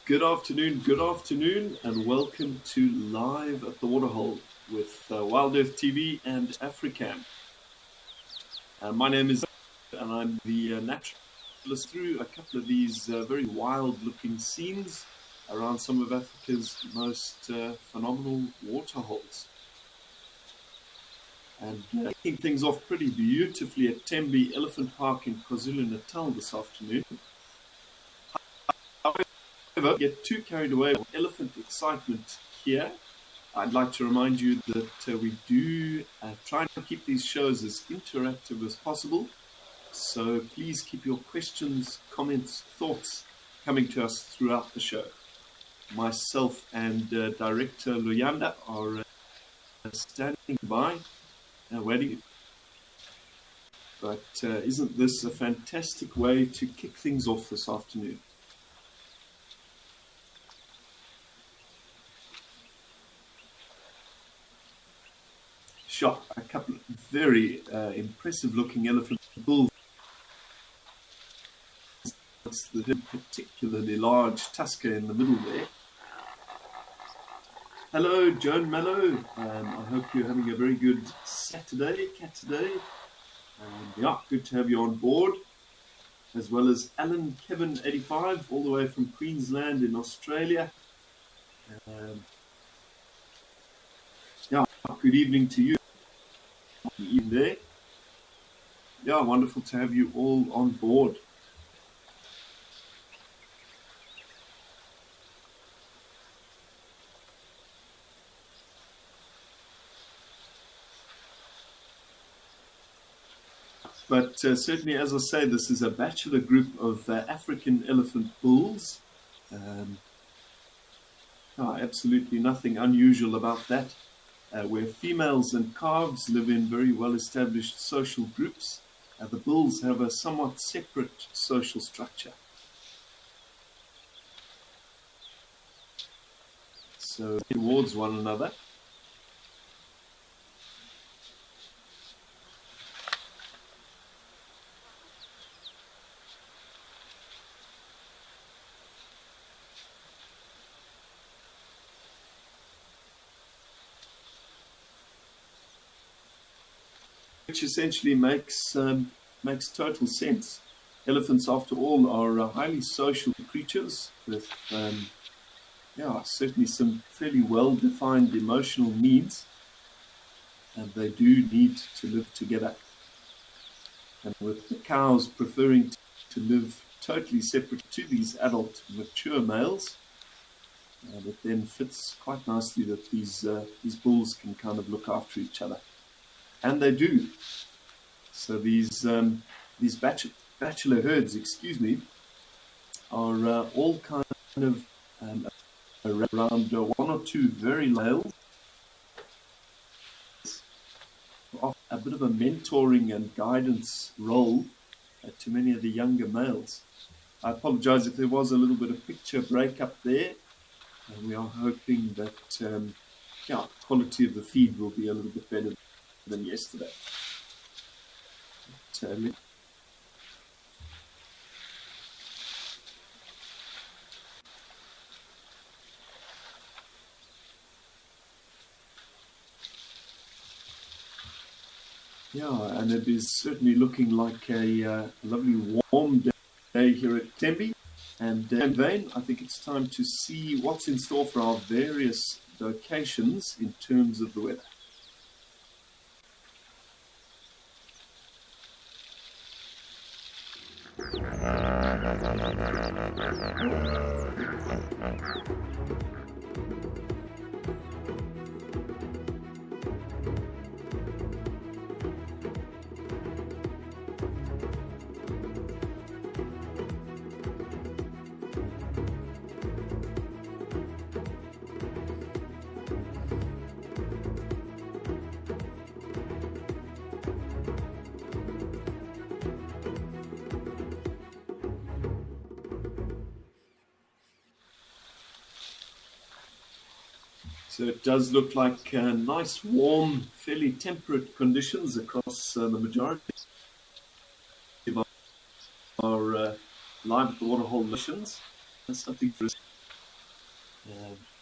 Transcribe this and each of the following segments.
Good afternoon, and welcome to Live at the Waterhole with Wild Earth TV and Africam. My name is, and I'm the naturalist through a couple of these very wild-looking scenes around some of Africa's most phenomenal waterholes. And kicking things off pretty beautifully at Tembe Elephant Park in KwaZulu-Natal this afternoon. However, get too carried away with elephant excitement here. I'd like to remind you that we do try and keep these shows as interactive as possible. So please keep your questions, comments, thoughts coming to us throughout the show. Myself and Director Luyanda are standing by and waiting. But isn't this a fantastic way to kick things off this afternoon? Shot a couple of very impressive looking elephant bulls. That's the particularly large tusker in the middle there. Hello, Joan Mello. I hope you're having a very good Saturday. Yeah, good to have you on board. As well as Alan Kevin 85, all the way from Queensland in Australia. Yeah, good evening to you. Even there. Yeah, wonderful to have you all on board. But certainly, as I say, this is a bachelor group of African elephant bulls. Absolutely nothing unusual about that. Where females and calves live in very well-established social groups, the bulls have a somewhat separate social structure. So towards one another. Which essentially makes total sense. Elephants, after all, are highly social creatures with certainly some fairly well-defined emotional needs, and they do need to live together. And with the cows preferring to live totally separate to these adult mature males, it then fits quite nicely that these bulls can kind of look after each other. And they do. So these bachelor herds, are all kind of around one or two very males. A bit of a mentoring and guidance role to many of the younger males. I apologize if there was a little bit of picture breakup there. We are hoping that quality of the feed will be a little bit better than yesterday. Yeah, and it is certainly looking like a lovely warm day here at Tembe. And in vain, I think it's time to see what's in store for our various locations in terms of the weather. So it does look like nice, warm, fairly temperate conditions across the majority of our live at the waterhole missions. That's something for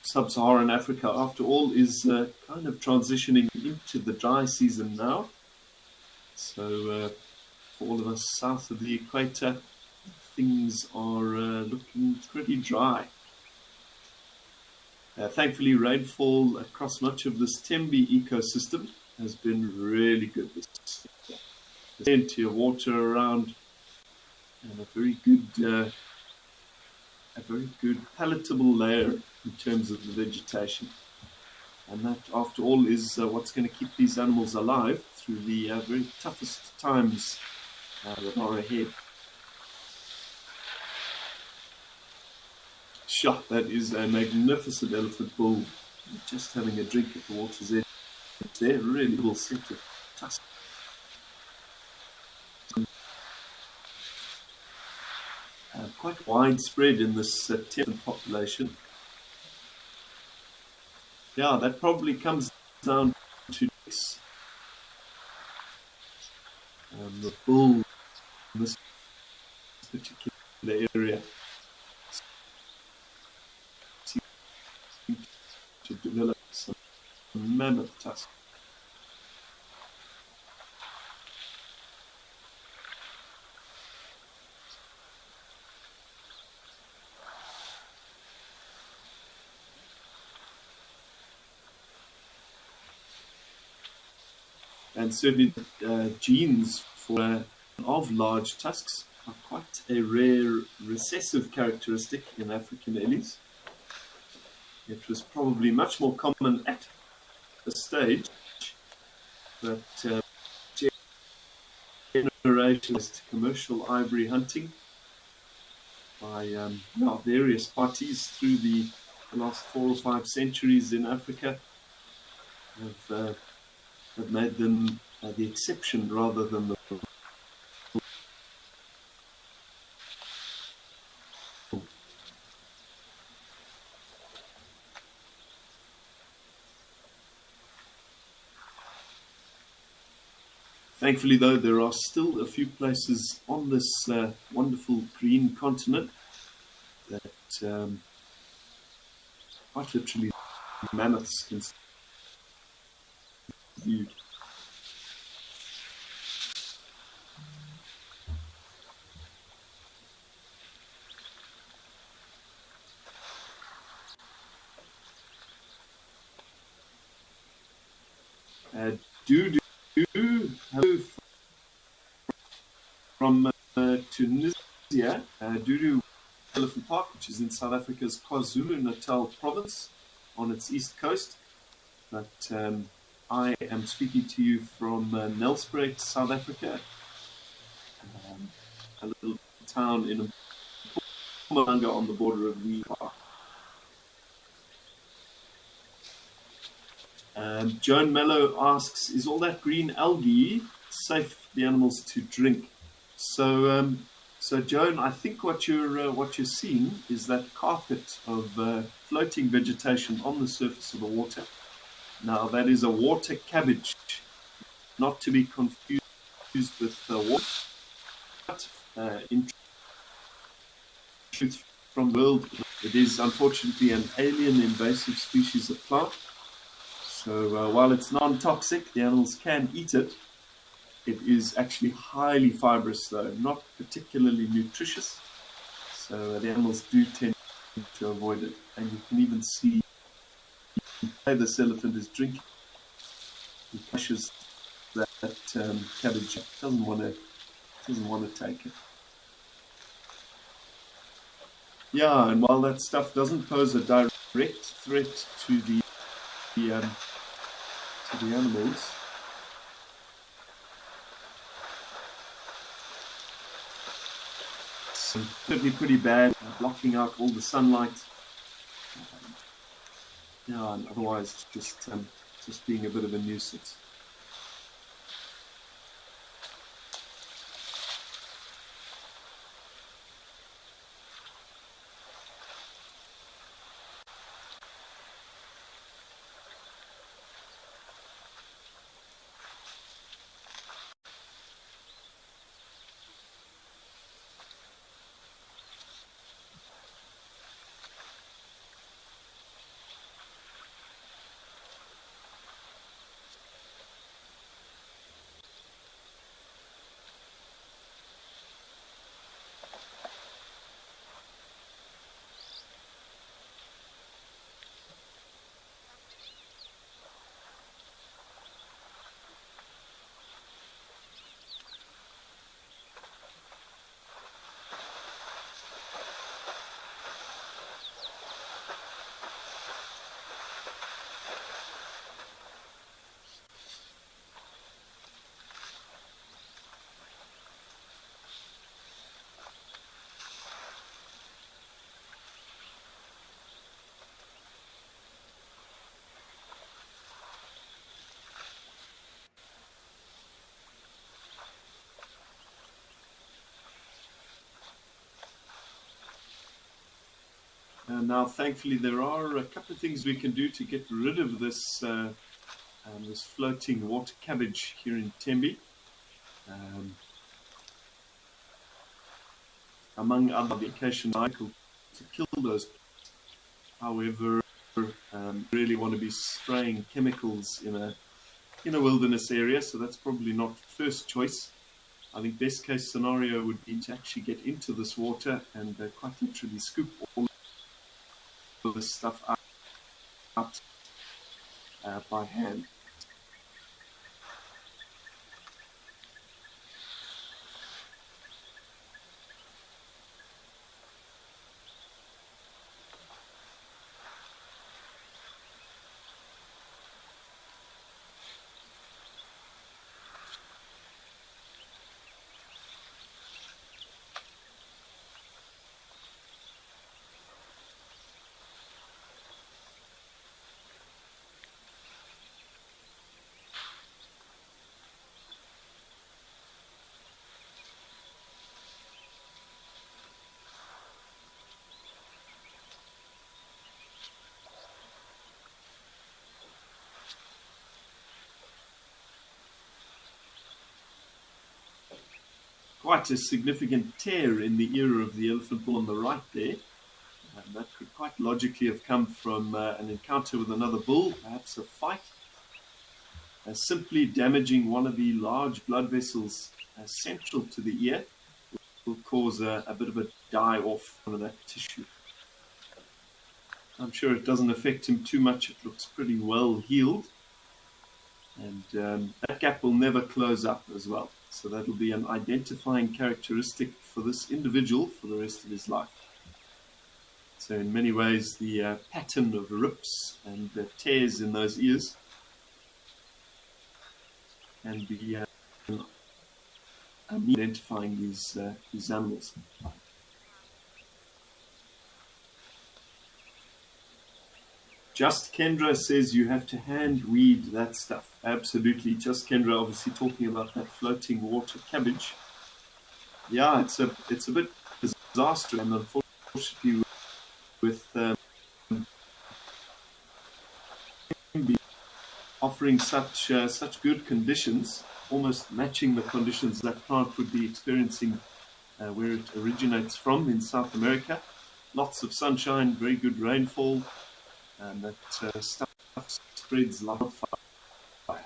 sub-Saharan Africa, after all, is kind of transitioning into the dry season now. So for all of us south of the equator, things are looking pretty dry. Thankfully, rainfall across much of this Tembe ecosystem has been really good this year. There's plenty of water around and a very good palatable layer in terms of the vegetation. And that, after all, is what's going to keep these animals alive through the very toughest times that are ahead. Sure, that is a magnificent elephant bull. Just having a drink at the water's edge there, really cool set of tusks. Quite widespread in this Tibetan population. Yeah, that probably comes down to the bull in this particular area to develop some mammoth tusks. And certainly genes of large tusks are quite a rare recessive characteristic in African ellies. It was probably much more common at a stage, but generations to commercial ivory hunting by various parties through the last 4 or 5 centuries in Africa have made them the exception rather than the rule. Thankfully, though, there are still a few places on this wonderful green continent that quite literally mammoths can be viewed. Hello from Tunisia, Dudu Elephant Park, which is in South Africa's KwaZulu-Natal province on its east coast. But I am speaking to you from Nelspruit, South Africa, a little town in Mpumalanga on the border of the park. Joan Mello asks, is all that green algae safe for the animals to drink? So, Joan, I think what you're seeing is that carpet of floating vegetation on the surface of the water. Now, that is a water cabbage, not to be confused with water. In truth, from the world, it is unfortunately an alien invasive species of plant. So while it's non-toxic, the animals can eat it. It is actually highly fibrous, though, not particularly nutritious. So the animals do tend to avoid it. And you can even see why this elephant is drinking. He crushes that cabbage. Doesn't want to take it. Yeah, and while that stuff doesn't pose a direct threat to the animals, it's certainly pretty bad, blocking out all the sunlight. Yeah, and otherwise just being a bit of a nuisance. Now, thankfully, there are a couple of things we can do to get rid of this this floating water cabbage here in Tembe. Among other medication to kill those. However, really want to be spraying chemicals in a wilderness area, so that's probably not first choice. I think best case scenario would be to actually get into this water and quite literally scoop all of this stuff out by hand. Quite a significant tear in the ear of the elephant bull on the right there. That could quite logically have come from an encounter with another bull, perhaps a fight. Simply damaging one of the large blood vessels central to the ear will cause a bit of a die-off of that tissue. I'm sure it doesn't affect him too much. It looks pretty well healed. And that gap will never close up as well. So that'll be an identifying characteristic for this individual for the rest of his life. So in many ways, the pattern of rips and tears in those ears can be identifying these animals. Just Kendra says you have to hand weed that stuff. Absolutely. Just Kendra obviously talking about that floating water cabbage. Yeah, it's a bit disastrous, and unfortunately with offering such good conditions, almost matching the conditions that plant would be experiencing where it originates from in South America. Lots of sunshine, very good rainfall, and that stuff spreads like fire.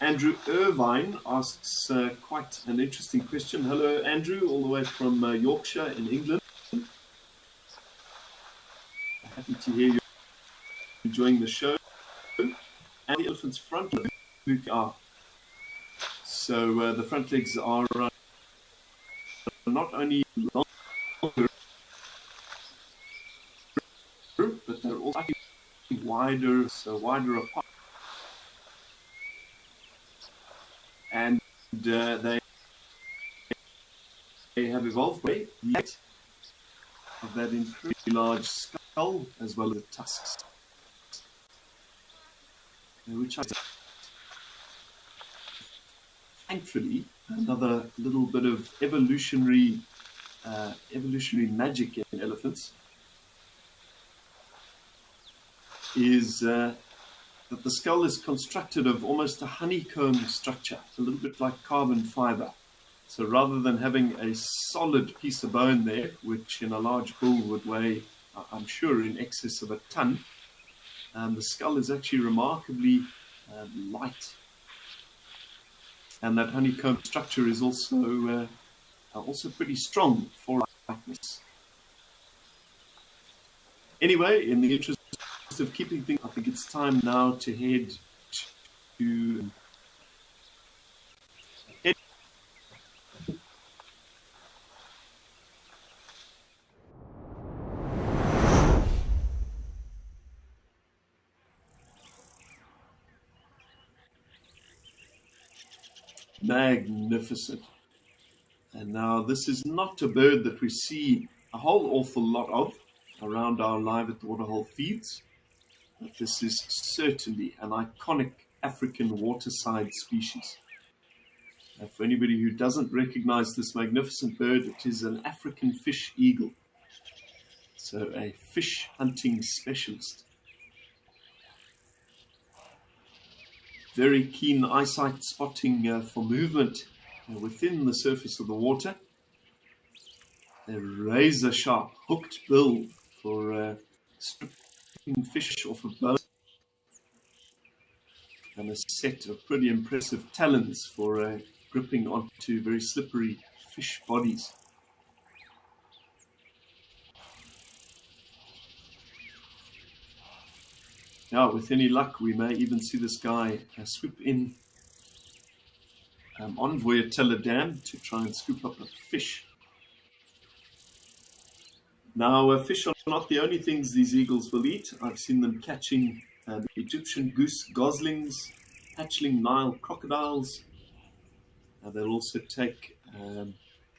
Andrew Irvine asks quite an interesting question. Hello, Andrew, all the way from Yorkshire in England. Happy to hear you enjoying the show. And the elephant's front legs are. So the front legs are not only longer, but they're also wider, so wider apart. And they have evolved way yet of that incredibly large skull as well as the tusks, which I thankfully another little bit of evolutionary magic in elephants is that the skull is constructed of almost a honeycomb structure, a little bit like carbon fiber. So rather than having a solid piece of bone there, which in a large bull would weigh, I'm sure, in excess of a ton, the skull is actually remarkably light. And that honeycomb structure is also pretty strong for lightness. Anyway, in the interest of keeping things, I think it's time now to head to magnificent. And now this is not a bird that we see a whole awful lot of around our Live at the Waterhole feeds. But this is certainly an iconic African waterside species. For anybody who doesn't recognize this magnificent bird, it is an African fish eagle. So a fish hunting specialist. Very keen eyesight spotting for movement within the surface of the water. A razor sharp hooked bill for stripping fish off of bones. And a set of pretty impressive talons for gripping onto very slippery fish bodies. Now, with any luck, we may even see this guy swoop in on Voyatella Dam to try and scoop up a fish. Now, fish are not the only things these eagles will eat. I've seen them catching Egyptian goose goslings, hatchling Nile crocodiles. They'll also take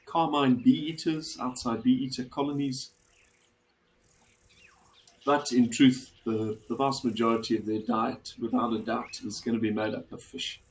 carmine bee-eaters, outside bee-eater colonies. But in truth, the vast majority of their diet, without a doubt, is going to be made up of fish.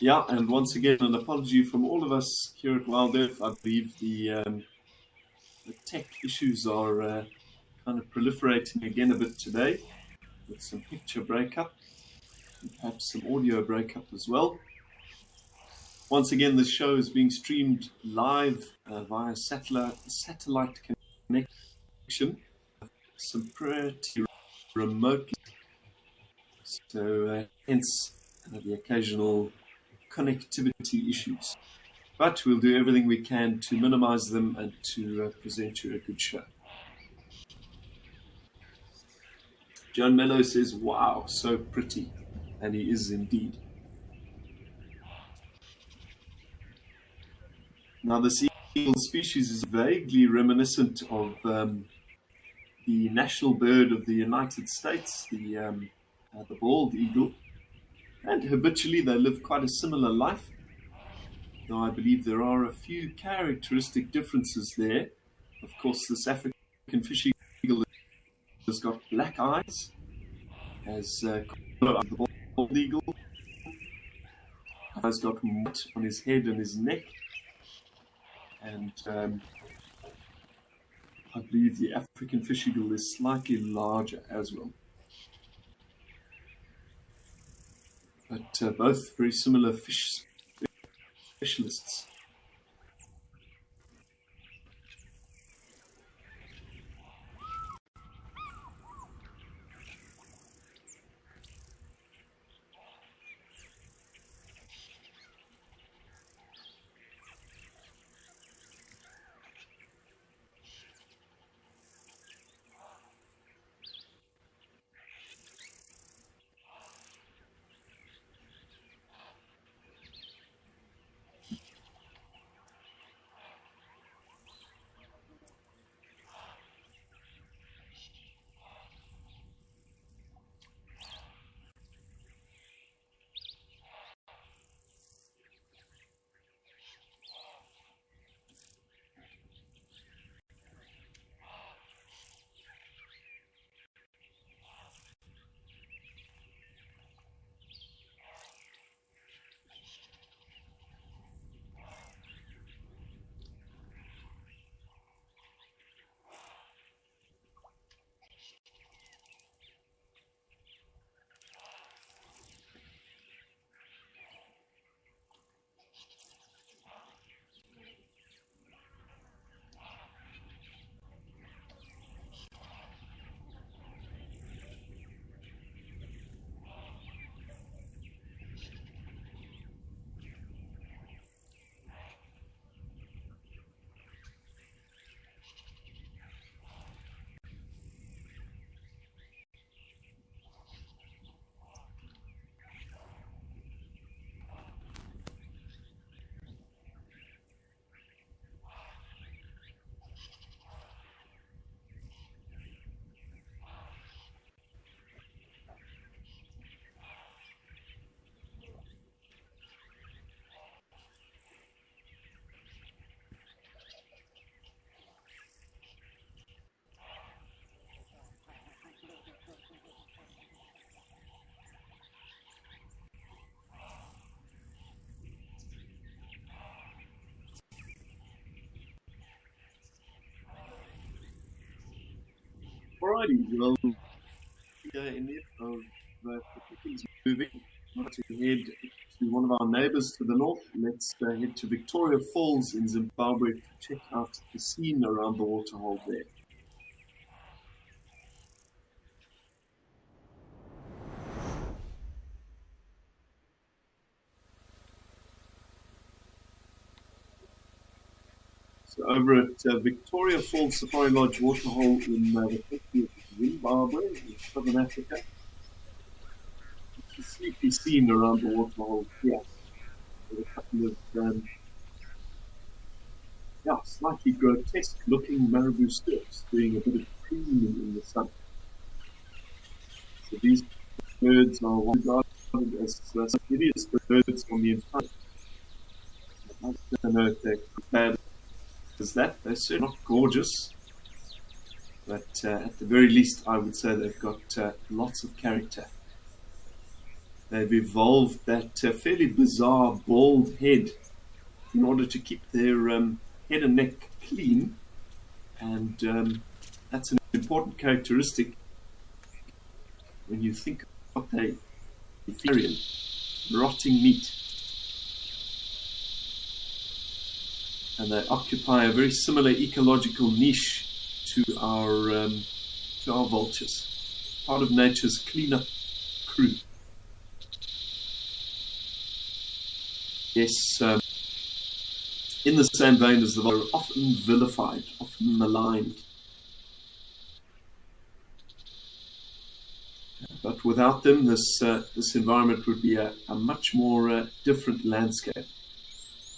Yeah, and once again, an apology from all of us here at Wild Earth. I believe the tech issues are kind of proliferating again a bit today, with some picture breakup, and perhaps some audio breakup as well. Once again, this show is being streamed live via satellite connection, some pretty remotely, so hence the occasional connectivity issues. But we'll do everything we can to minimize them and to present you a good show. John Mello says, wow, so pretty. And he is indeed. Now, this eagle species is vaguely reminiscent of the national bird of the United States, the bald eagle. And habitually, they live quite a similar life. Though I believe there are a few characteristic differences there. Of course, this African fish eagle has got black eyes, as the bald eagle has got white on his head and his neck, and I believe the African fish eagle is slightly larger as well, but both very similar fish specialists. Alrighty, well, in the of things moving, I'd like to head to one of our neighbours to the north. Let's head to Victoria Falls in Zimbabwe to check out the scene around the waterhole there. So over at Victoria Falls Safari Lodge Waterhole in the country of Zimbabwe in southern Africa. It's a sleepy scene around the waterhole here. With a couple of slightly grotesque looking marabou sturks doing a bit of preening in the sun. So these birds are regarded as some hideous birds on the entire. I don't know if they're bad as that. They're certainly not gorgeous, but at the very least, I would say they've got lots of character. They've evolved that fairly bizarre bald head in order to keep their head and neck clean, and that's an important characteristic when you think of what they fear, rotting meat. And they occupy a very similar ecological niche to our vultures, part of nature's cleanup crew. Yes, in the same vein as the vulture, often vilified, often maligned. But without them, this environment would be a much more different landscape.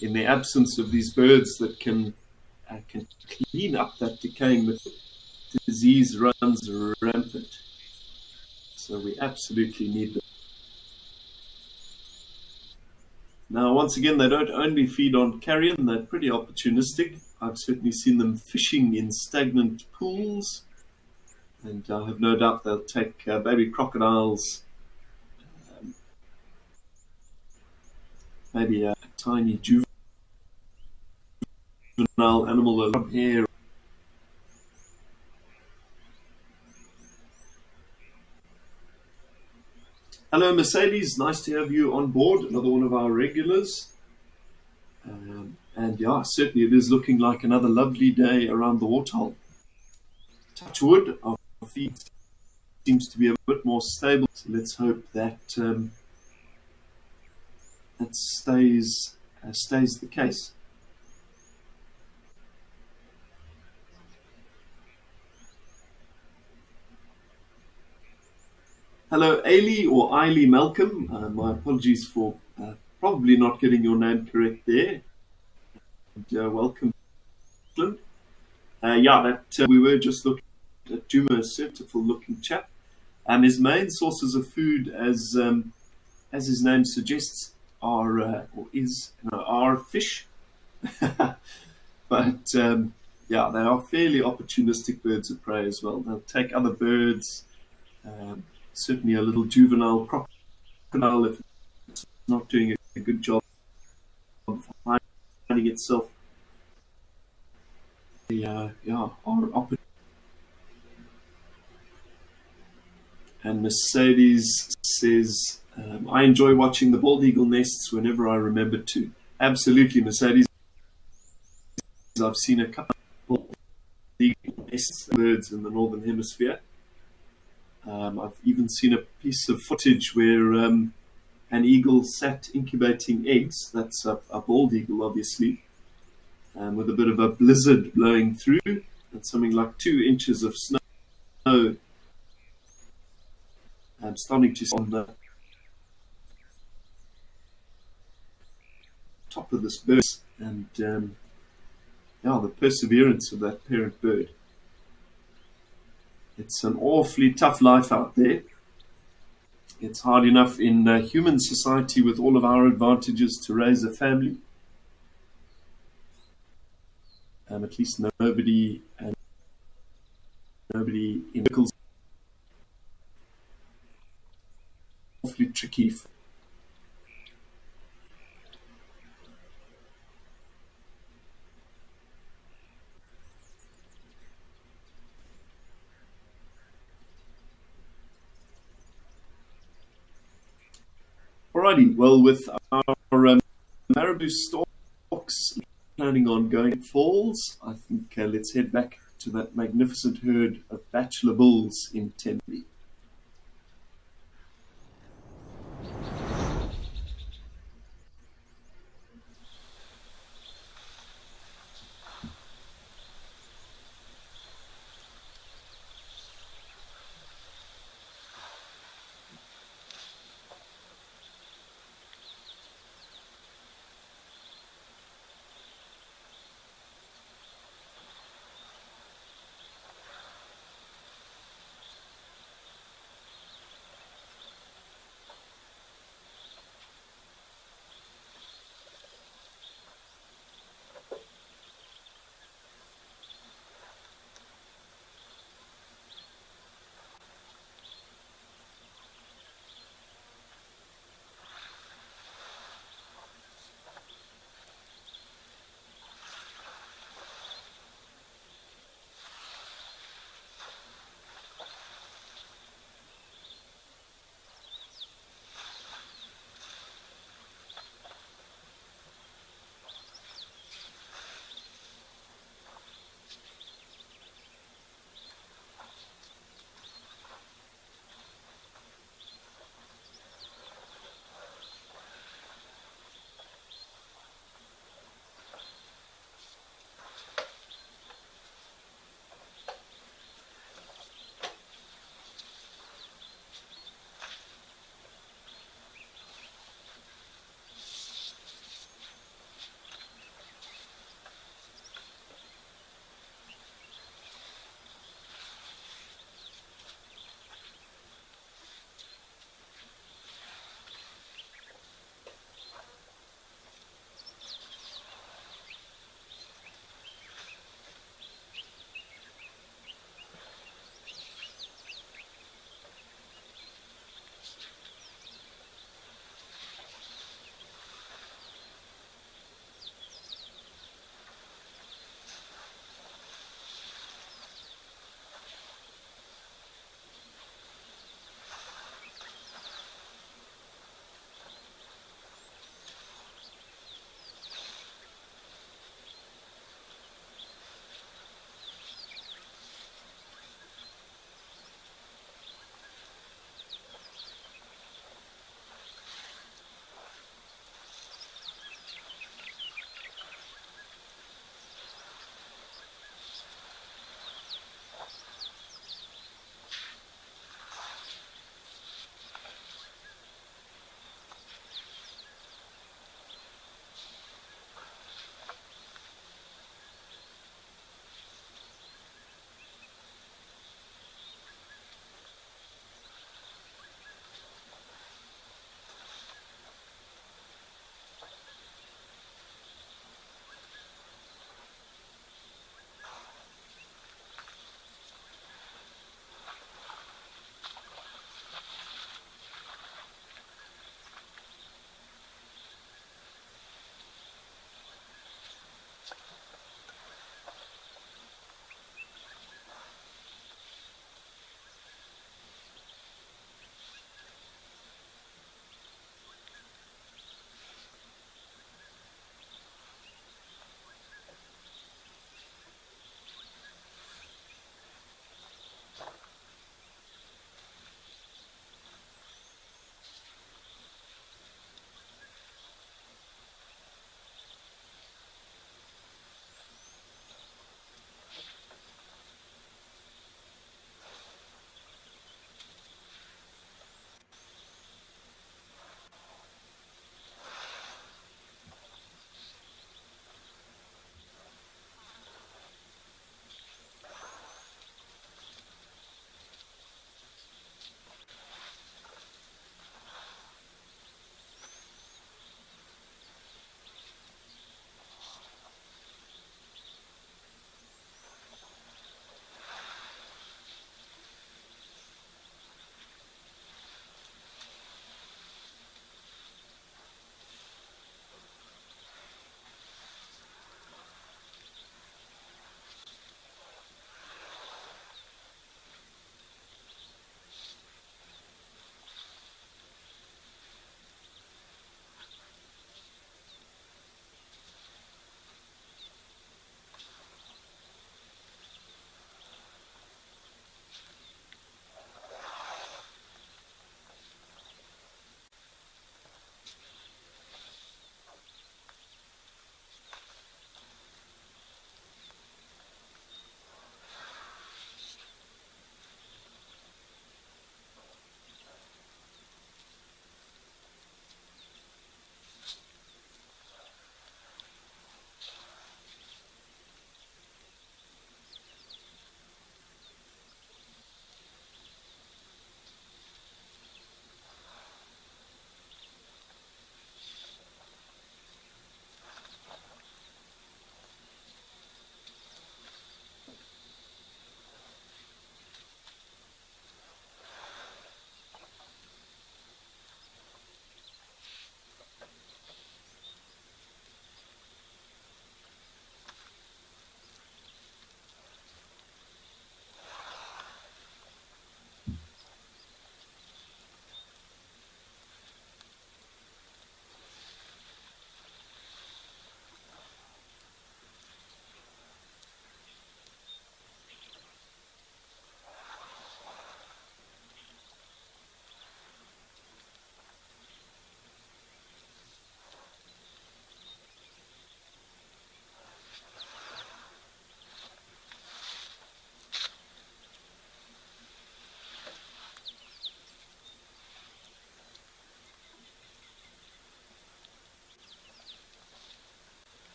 In the absence of these birds that can clean up that decaying material, disease runs rampant. So we absolutely need them. Now, once again, they don't only feed on carrion, they're pretty opportunistic. I've certainly seen them fishing in stagnant pools, and I have no doubt they'll take baby crocodiles, maybe a tiny juvenile animal, a hair, Hello, Mercedes. Nice to have you on board. Another one of our regulars. And yeah, certainly it is looking like another lovely day around the waterhole. Touch wood, our feed seems to be a bit more stable. So let's hope that that stays the case. Hello, Ailey or Eiley Malcolm. My apologies for probably not getting your name correct there. And, welcome, England. Yeah, that we were just looking at Juma, a certified looking chap. His main sources of food, as his name suggests, are are fish. But yeah, they are fairly opportunistic birds of prey as well. They'll take other birds. Um, Certainly, a little juvenile crocodile, if it's not doing a good job of finding itself, the yeah, are And Mercedes says, I enjoy watching the bald eagle nests whenever I remember to. Absolutely, Mercedes. I've seen a couple of bald eagle nests birds in the northern hemisphere. I've even seen a piece of footage where an eagle sat incubating eggs. That's a bald eagle, obviously, with a bit of a blizzard blowing through and something like 2 inches of snow starting to on the top of this bird. And yeah, the perseverance of that parent bird. It's an awfully tough life out there. It's hard enough in human society with all of our advantages to raise a family. At least nobody in vehicles. Awfully tricky. Alrighty, well, with our marabou stalks planning on going falls, I think let's head back to that magnificent herd of bachelor bulls in Tenby.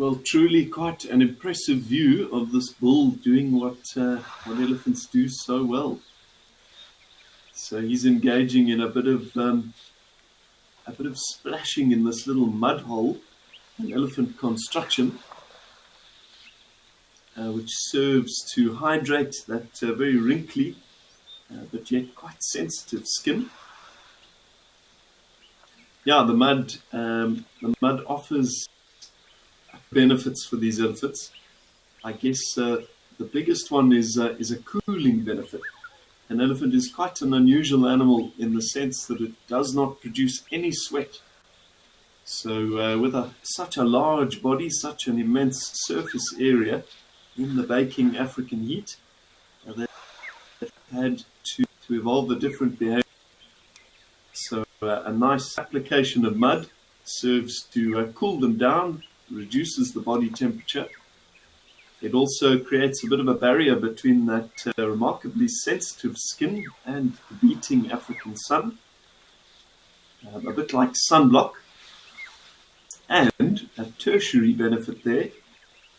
Well, truly quite an impressive view of this bull doing what elephants do so well. So he's engaging in a bit of splashing in this little mud hole, an elephant construction, which serves to hydrate that very wrinkly but yet quite sensitive skin. Yeah, the mud offers benefits for these elephants. I guess the biggest one is a cooling benefit. An elephant is quite an unusual animal in the sense that it does not produce any sweat. So with such a large body, such an immense surface area in the baking African heat, they've had to evolve a different behavior. So a nice application of mud serves to cool them down, reduces the body temperature. It also creates a bit of a barrier between that remarkably sensitive skin and the beating African sun, a bit like sunblock. And a tertiary benefit there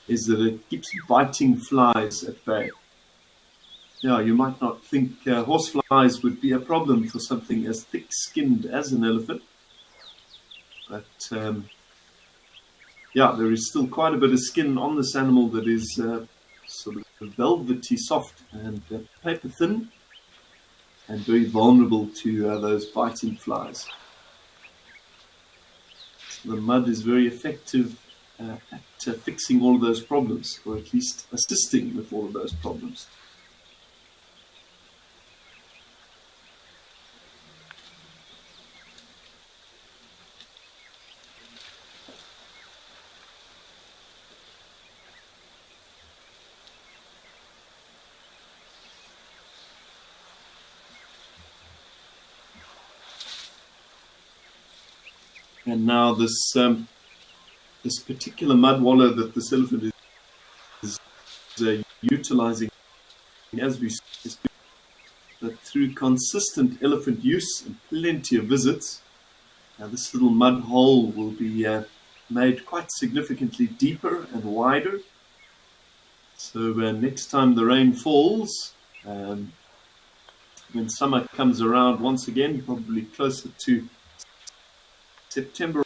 is that it keeps biting flies at bay. Yeah, you might not think horseflies would be a problem for something as thick-skinned as an elephant, but yeah, there is still quite a bit of skin on this animal that is sort of velvety soft and paper thin and very vulnerable to those biting flies. So the mud is very effective at fixing all of those problems, or at least assisting with all of those problems. And now this particular mud wallow that this elephant is utilizing as we speak, that through consistent elephant use and plenty of visits, this little mud hole will be made quite significantly deeper and wider. So next time the rain falls, when summer comes around once again, probably closer to September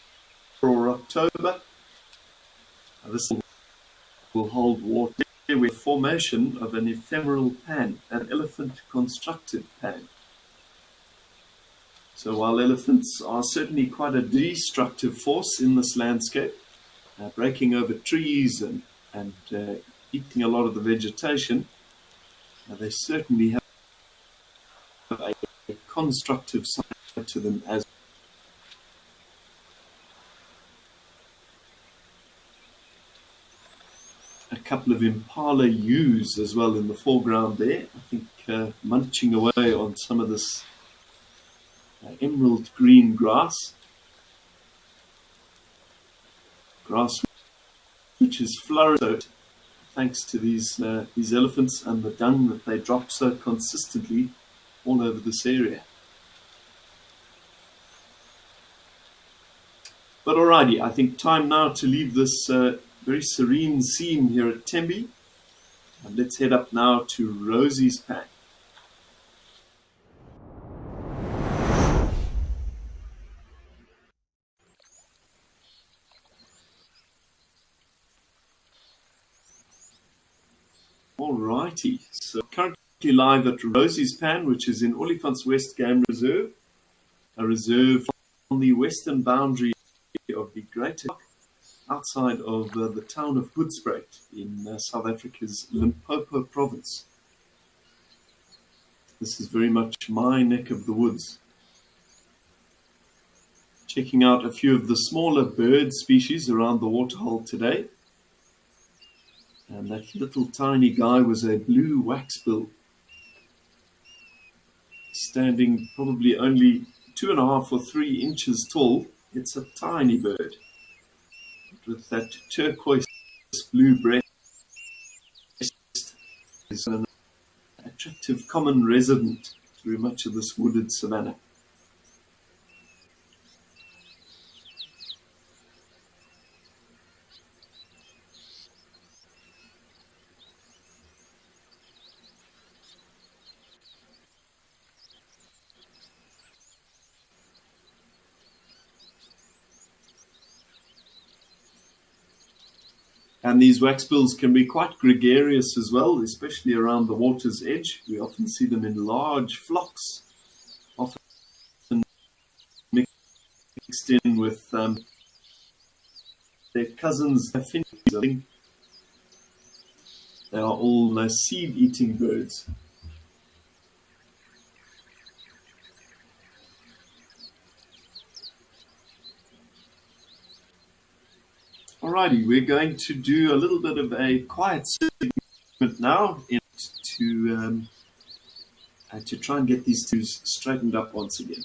or October, this will hold water with formation of an ephemeral pan, an elephant-constructed pan. So while elephants are certainly quite a destructive force in this landscape, breaking over trees and eating a lot of the vegetation, they certainly have a constructive side to them as a couple of impala ewes as well in the foreground there, I think munching away on some of this emerald green grass which is flourished thanks to these elephants and the dung that they drop so consistently all over this area. But alrighty, I think time now to leave this very serene scene here at Tembe, and let's head up now to Rosie's pan. Alrighty, so currently live at Rosie's Pan, which is in Olifants West Game Reserve, a reserve on the western boundary of the Greater outside of the town of Hoedspruit in South Africa's Limpopo province. This is very much my neck of the woods. Checking out a few of the smaller bird species around the waterhole today. And that little tiny guy was a blue waxbill, standing probably only 2.5 or 3 inches tall. It's a tiny bird with that turquoise blue breast. Is an attractive common resident through much of this wooded savanna. And these waxbills can be quite gregarious as well, especially around the water's edge. We often see them in large flocks, often mixed in with their cousins, the finches. They are all seed-eating birds. Alrighty, we're going to do a little bit of a quiet segment now to try and get these two straightened up once again.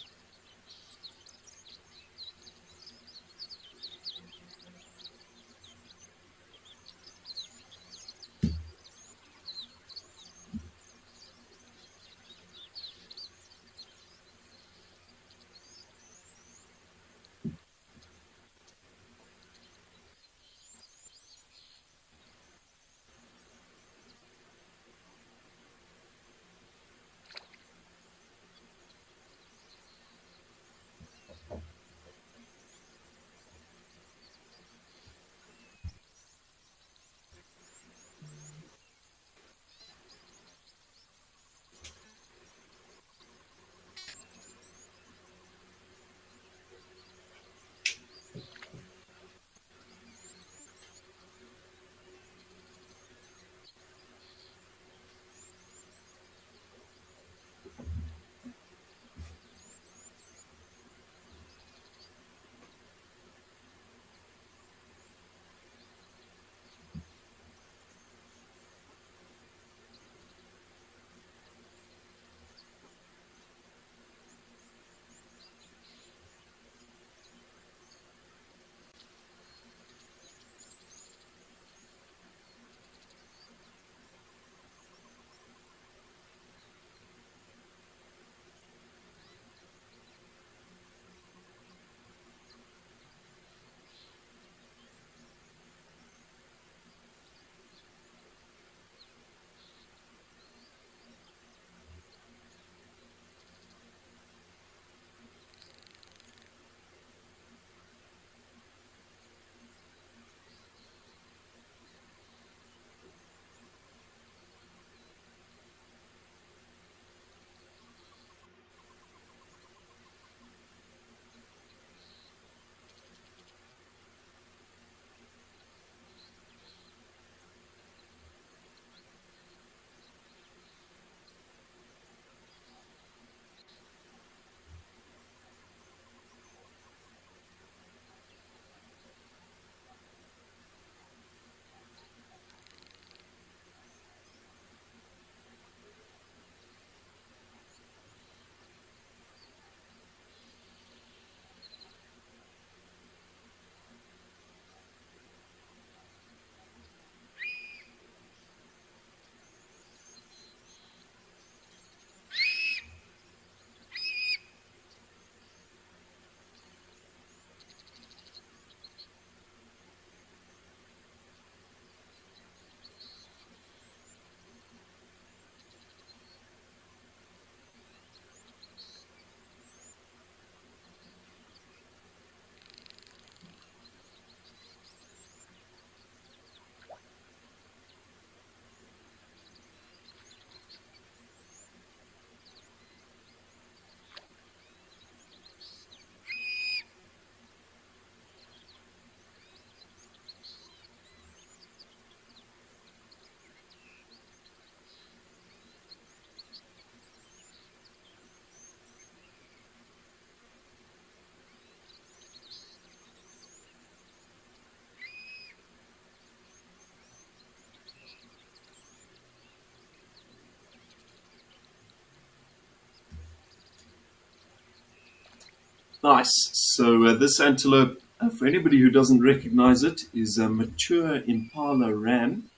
Nice. So this antelope, for anybody who doesn't recognize it, is a mature impala ram,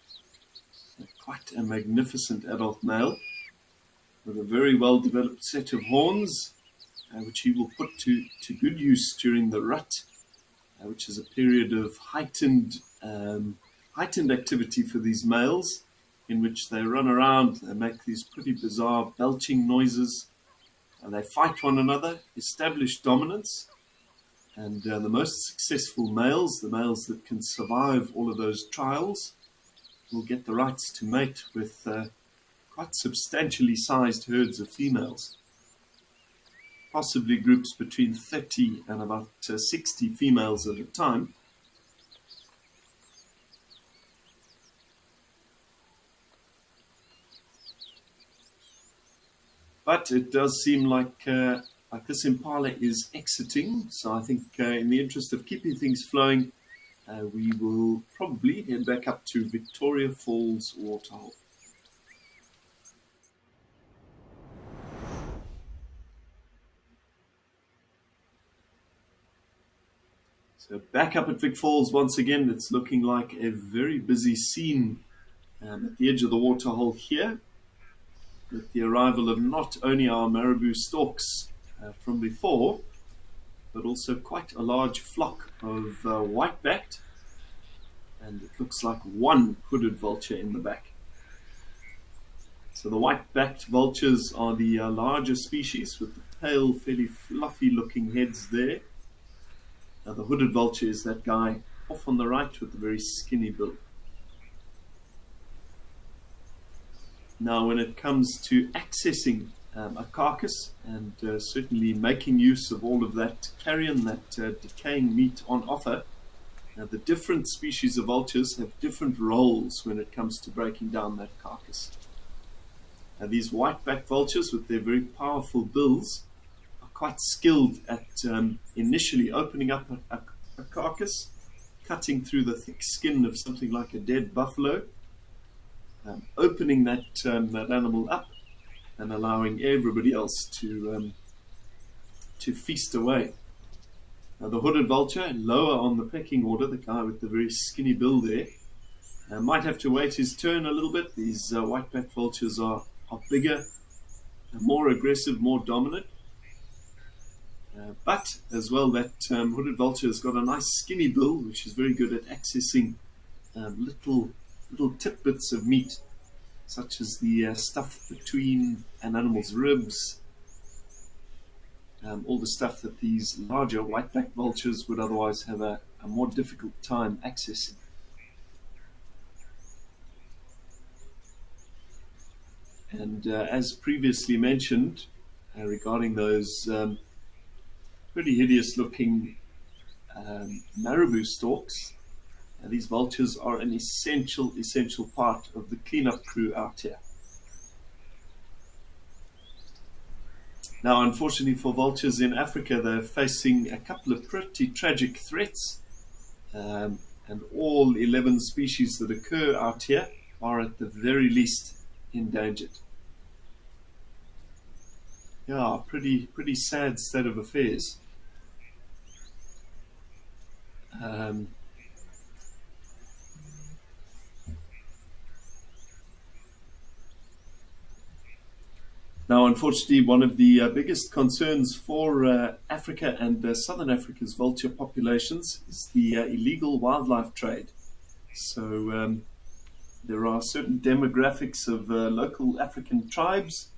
quite a magnificent adult male with a very well-developed set of horns, which he will put to good use during the rut, which is a period of heightened activity for these males, in which they run around and make these pretty bizarre belching noises. And they fight one another, establish dominance, And the most successful males, the males that can survive all of those trials, will get the rights to mate with quite substantially sized herds of females. Possibly groups between 30 and about 60 females at a time. But it does seem like this impala is exiting, so I think in the interest of keeping things flowing, we will probably head back up to Victoria Falls waterhole. So back up at Vic Falls once again. It's looking like a very busy scene at the edge of the waterhole here, with the arrival of not only our marabou storks from before, but also quite a large flock of white-backed, and it looks like one hooded vulture in the back. So the white-backed vultures are the larger species with the pale, fairly fluffy-looking heads there. Now the hooded vulture is that guy off on the right with the very skinny bill. Now when it comes to accessing a carcass and certainly making use of all of that carrion, that decaying meat on offer, the different species of vultures have different roles when it comes to breaking down that carcass. These white-backed vultures with their very powerful bills are quite skilled at initially opening up a carcass, cutting through the thick skin of something like a dead buffalo, opening that animal up and allowing everybody else to feast away. Now the hooded vulture, lower on the pecking order, the guy with the very skinny bill there, might have to wait his turn a little bit. These white-backed vultures are bigger, more aggressive, more dominant. But as well, that hooded vulture has got a nice skinny bill, which is very good at accessing little tidbits of meat, such as the stuff between an animal's ribs, all the stuff that these larger white-backed vultures would otherwise have a more difficult time accessing. And as previously mentioned, regarding those pretty hideous-looking marabou storks, these vultures are an essential part of the cleanup crew out here. Now, unfortunately for vultures in Africa, they're facing a couple of pretty tragic threats, and all 11 species that occur out here are at the very least endangered. Yeah, pretty sad state of affairs. Now, unfortunately, one of the biggest concerns for Africa and Southern Africa's vulture populations is the illegal wildlife trade. So there are certain demographics of local African tribes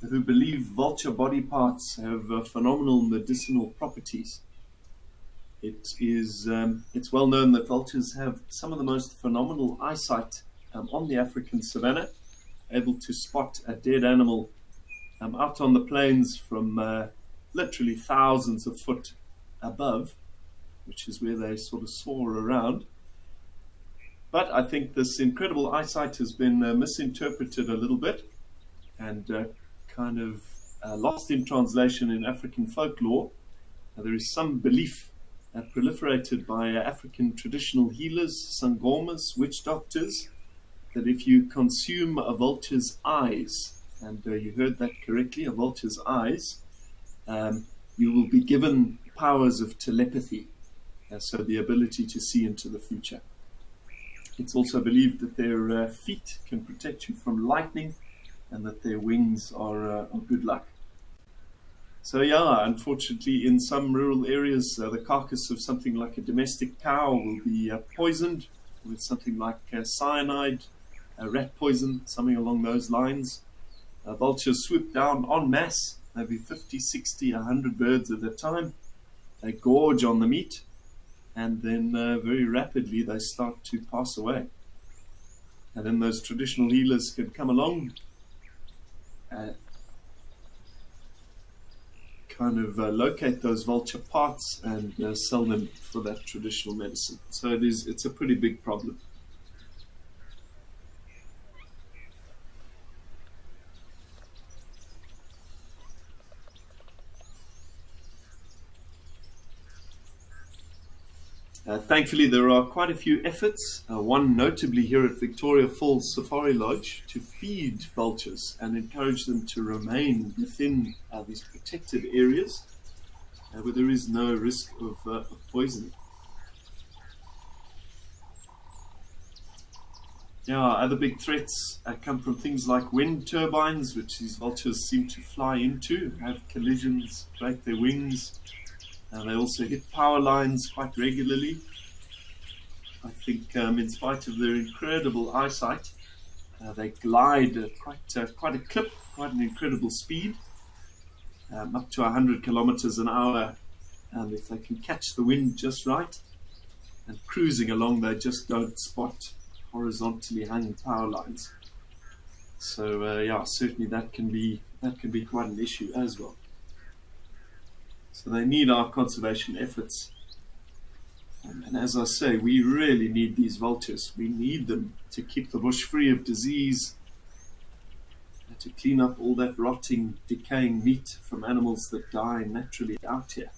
who believe vulture body parts have phenomenal medicinal properties. It's well known that vultures have some of the most phenomenal eyesight on the African savanna, able to spot a dead animal out on the plains from literally thousands of foot above, which is where they sort of soar around. But I think this incredible eyesight has been misinterpreted a little bit and kind of lost in translation in African folklore. There is some belief proliferated by African traditional healers, sangomas, witch doctors, that if you consume a vulture's eyes, and you heard that correctly, a vulture's eyes, you will be given powers of telepathy, so the ability to see into the future. It's also believed that their feet can protect you from lightning and that their wings are good luck. So yeah, unfortunately in some rural areas the carcass of something like a domestic cow will be poisoned with something like cyanide, rat poison, something along those lines. Vultures swoop down en masse, maybe 50, 60, 100 birds at a time, they gorge on the meat, and then very rapidly they start to pass away. And then those traditional healers can come along, locate those vulture parts and sell them for that traditional medicine. So it's a pretty big problem. Thankfully, there are quite a few efforts, one notably here at Victoria Falls Safari Lodge, to feed vultures and encourage them to remain within these protected areas where there is no risk of poisoning. Yeah, other big threats come from things like wind turbines, which these vultures seem to fly into, have collisions, break their wings. They also hit power lines quite regularly. I think in spite of their incredible eyesight, they glide at quite a clip, quite an incredible speed, up to 100 kilometers an hour. And if they can catch the wind just right, and cruising along, they just don't spot horizontally hung power lines. So yeah, certainly that can be quite an issue as well. So they need our conservation efforts. And as I say, we really need these vultures. We need them to keep the bush free of disease, to clean up all that rotting, decaying meat from animals that die naturally out here.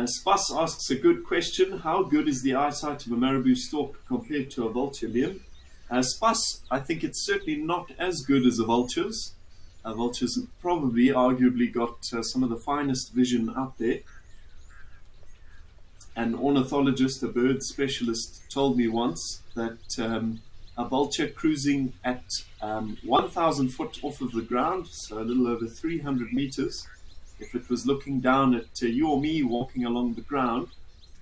Spas asks a good question. How good is the eyesight of a marabou stork compared to a vulture, Liam? Spas, I think it's certainly not as good as a vulture's. Vultures have probably, arguably, got some of the finest vision out there. An ornithologist, a bird specialist, told me once that a vulture cruising at 1,000 foot off of the ground, so a little over 300 meters, if it was looking down at you or me walking along the ground,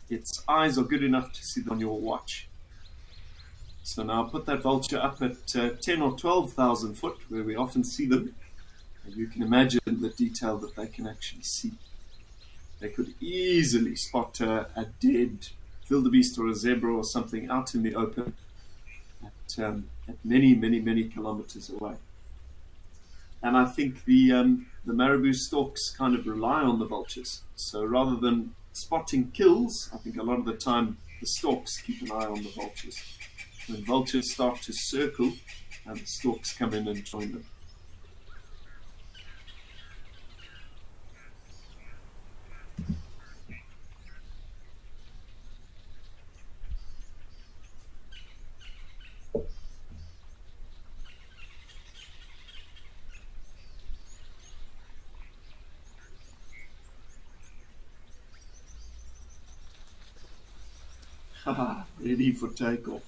its eyes are good enough to see them on your watch. So now put that vulture up at 10 or 12,000 foot, where we often see them, and you can imagine the detail that they can actually see. They could easily spot a dead wildebeest or a zebra or something out in the open at many, many, many kilometers away. And I think the marabou storks kind of rely on the vultures. So rather than spotting kills, I think a lot of the time the storks keep an eye on the vultures. When vultures start to circle, and the storks come in and join them. Haha, ready for takeoff.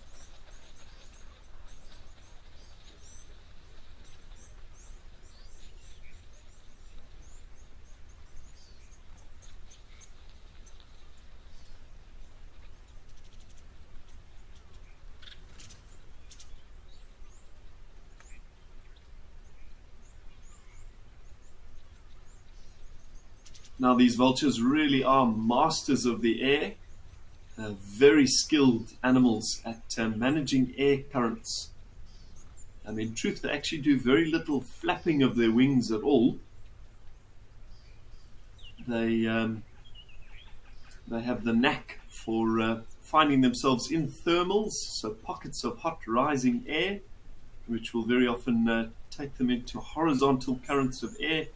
Now these vultures really are masters of the air. Very skilled animals at managing air currents. And in truth, they actually do very little flapping of their wings at all. They have the knack for finding themselves in thermals, so pockets of hot rising air, which will very often take them into horizontal currents of air.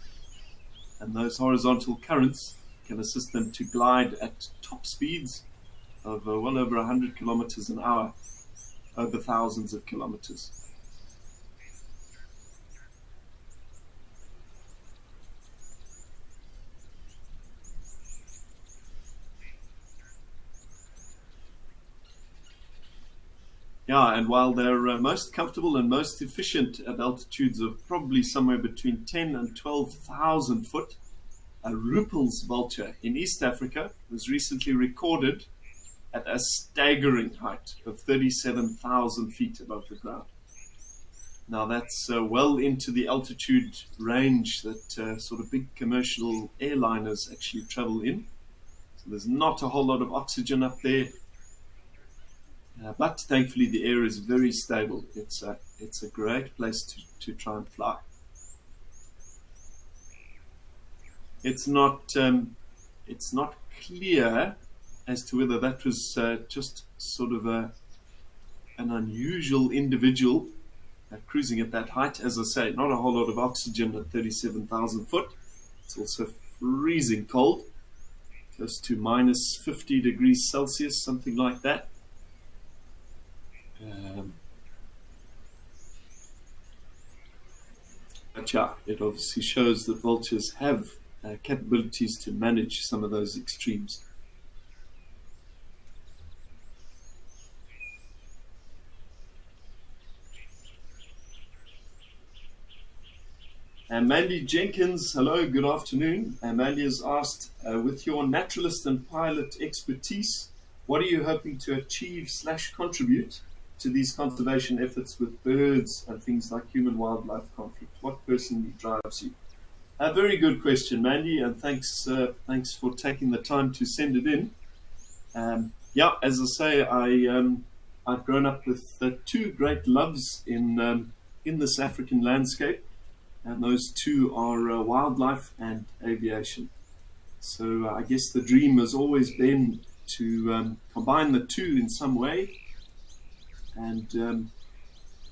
And those horizontal currents can assist them to glide at top speeds of well over 100 kilometers an hour, over thousands of kilometers. Yeah, and while they're most comfortable and most efficient at altitudes of probably somewhere between 10 and 12,000 foot, a Ruppel's vulture in East Africa was recently recorded at a staggering height of 37,000 feet above the ground. Now that's well into the altitude range that sort of big commercial airliners actually travel in. So there's not a whole lot of oxygen up there, but thankfully the air is very stable. It's a great place to try and fly. It's not clear as to whether that was just sort of an unusual individual cruising at that height. As I say, not a whole lot of oxygen at 37,000 foot. It's also freezing cold, close to minus 50 degrees Celsius, something like that. But yeah, it obviously shows that vultures have capabilities to manage some of those extremes. And Mandy Jenkins, hello, good afternoon. And Mandy has asked, with your naturalist and pilot expertise, what are you hoping to achieve / contribute to these conservation efforts with birds and things like human-wildlife conflict? What personally drives you? A very good question, Mandy, and thanks for taking the time to send it in. Yeah, as I say, I've grown up with two great loves in this African landscape, and those two are wildlife and aviation. So I guess the dream has always been to combine the two in some way. And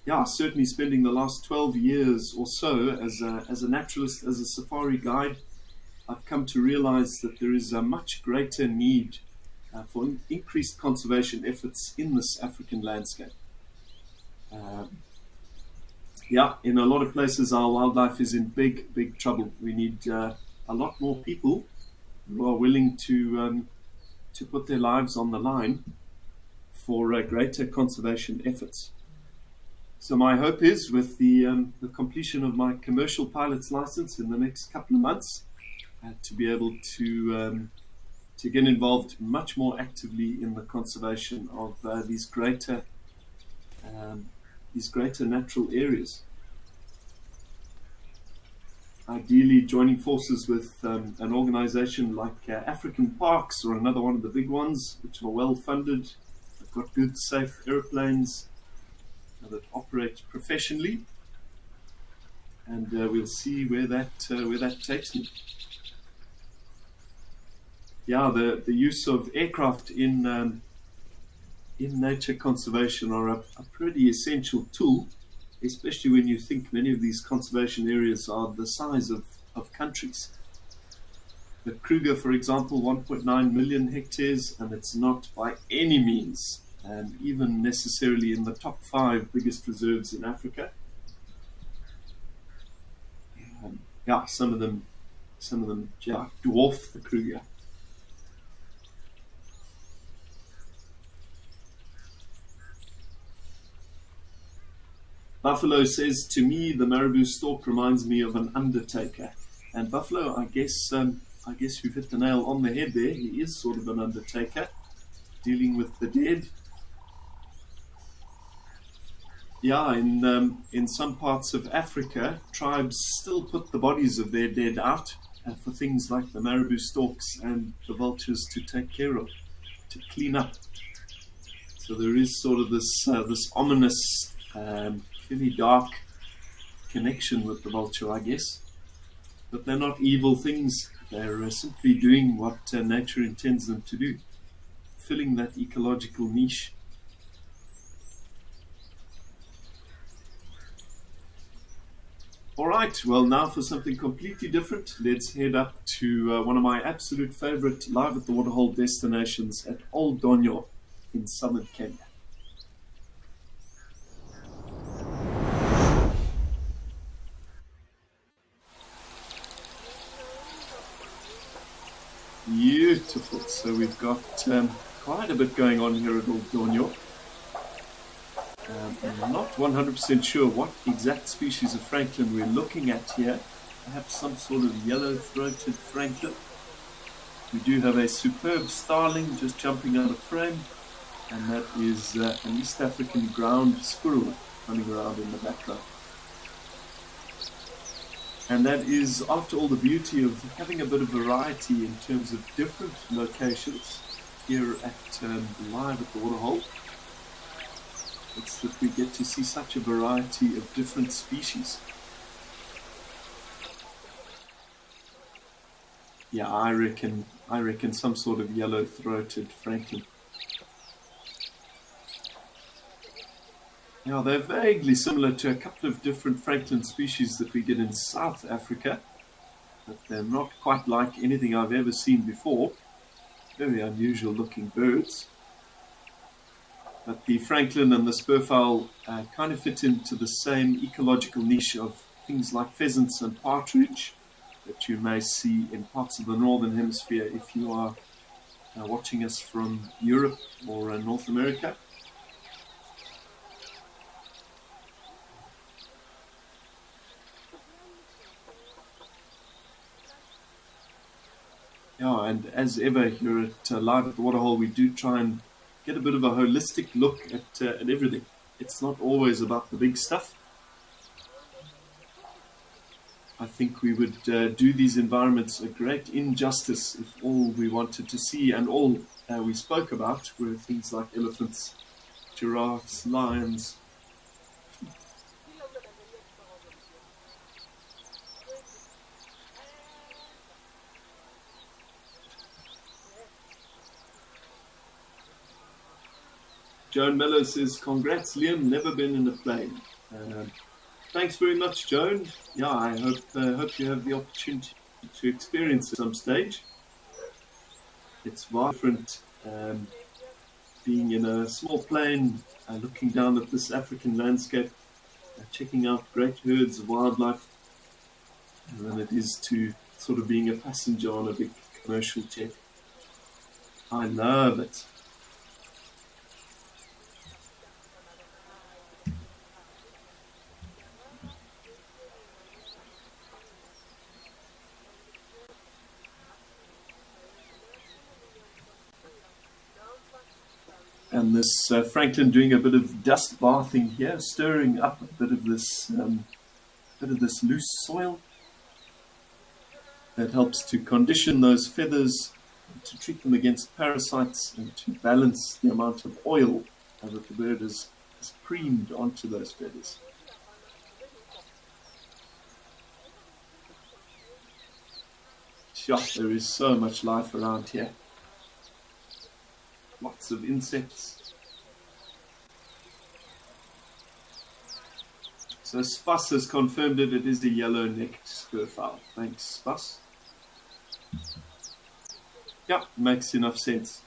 yeah, certainly spending the last 12 years or so as a naturalist, as a safari guide, I've come to realize that there is a much greater need for increased conservation efforts in this African landscape. Yeah, in a lot of places our wildlife is in big trouble. We need a lot more people who are willing to put their lives on the line for greater conservation efforts. So my hope is, with the completion of my commercial pilot's license in the next couple of months, to be able to get involved much more actively in the conservation of these greater natural areas. Ideally joining forces with an organization like African Parks, or another one of the big ones, which are well funded, have got good, safe airplanes that operate professionally, and we'll see where that takes me. Yeah, the use of aircraft in nature conservation are a pretty essential tool, especially when you think many of these conservation areas are the size of countries. The Kruger, for example, 1.9 million hectares, and it's not by any means even necessarily in the top 5 biggest reserves in Africa. Yeah, some of them dwarf the Kruger. Buffalo says, to me, the marabou stork reminds me of an undertaker. And Buffalo, I guess you've hit the nail on the head there. He is sort of an undertaker, dealing with the dead. Yeah, in some parts of Africa, tribes still put the bodies of their dead out for things like the marabou storks and the vultures to take care of, to clean up. So there is sort of this ominous, fairly dark connection with the vulture, I guess. But they're not evil things. They're simply doing what nature intends them to do, filling that ecological niche. All right, well, now for something completely different. Let's head up to one of my absolute favorite live at the waterhole destinations at Old Donyo in southern Kenya. Beautiful. So we've got quite a bit going on here at Old Donyo. I'm not 100% sure what exact species of francolin we're looking at here. Perhaps some sort of yellow-throated francolin. We do have a superb starling just jumping out of frame, and that is an East African ground squirrel running around in the background. And that is, after all, the beauty of having a bit of variety in terms of different locations here at live at the waterhole. It's that we get to see such a variety of different species. Yeah, I reckon some sort of yellow-throated franklin. Now, they're vaguely similar to a couple of different franklin species that we get in South Africa, but they're not quite like anything I've ever seen before. Very unusual looking birds. But the franklin and the spurfowl kind of fit into the same ecological niche of things like pheasants and partridge that you may see in parts of the northern hemisphere if you are watching us from Europe or North America. Yeah, and as ever here at Live at the Waterhole, we do try and get a bit of a holistic look at everything. It's not always about the big stuff. I think we would do these environments a great injustice if all we wanted to see and all we spoke about were things like elephants, giraffes, lions. Joan Mello says, congrats Liam, never been in a plane. Thanks very much, Joan. Yeah, I hope you have the opportunity to experience it at some stage. It's far different being in a small plane, looking down at this African landscape, checking out great herds of wildlife, than it is to sort of being a passenger on a big commercial jet. I love it. And this Franklin doing a bit of dust bathing here, stirring up a bit of this loose soil. That helps to condition those feathers, to treat them against parasites, and to balance the amount of oil that the bird has creamed onto those feathers. Sure, there is so much life around here. Lots of insects. So Spas has confirmed it. It is the yellow-necked spurfowl. Thanks, Spas. Yeah, makes enough sense.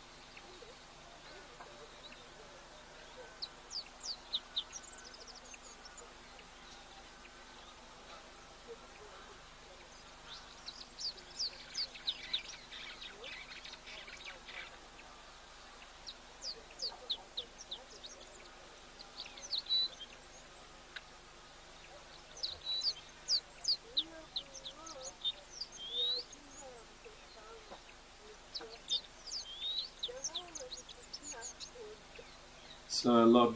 So a lot.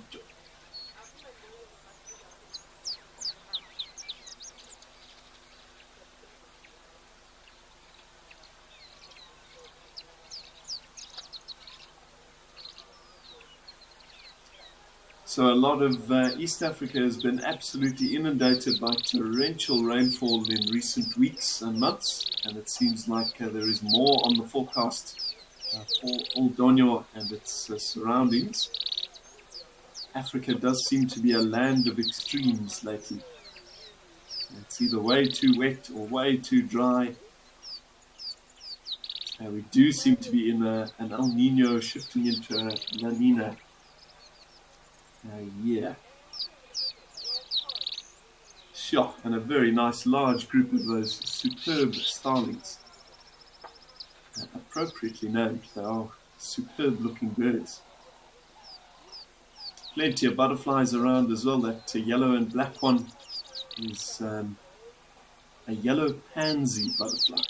So a lot of East Africa has been absolutely inundated by torrential rainfall in recent weeks and months, and it seems like there is more on the forecast for Old Donyo and its surroundings. Africa does seem to be a land of extremes lately. It's either way too wet or way too dry. We do seem to be in an El Nino shifting into a La Nina year. Sure, and a very nice large group of those superb starlings. Appropriately named, they are superb looking birds. Plenty of butterflies around as well. That yellow and black one is a yellow pansy butterfly.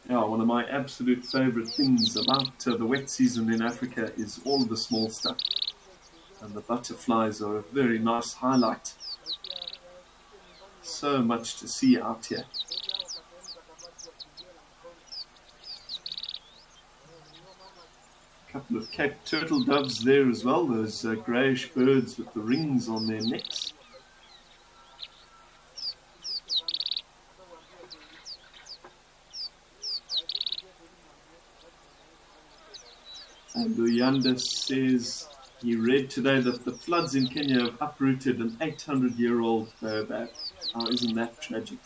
Yeah, one of my absolute favorite things about the wet season in Africa is all the small stuff. And the butterflies are a very nice highlight So much to see out here. A couple of Cape turtle doves there as well, those greyish birds with the rings on their necks. And Luyanda says he read today that the floods in Kenya have uprooted an 800-year-old baobab. Oh, isn't that tragic?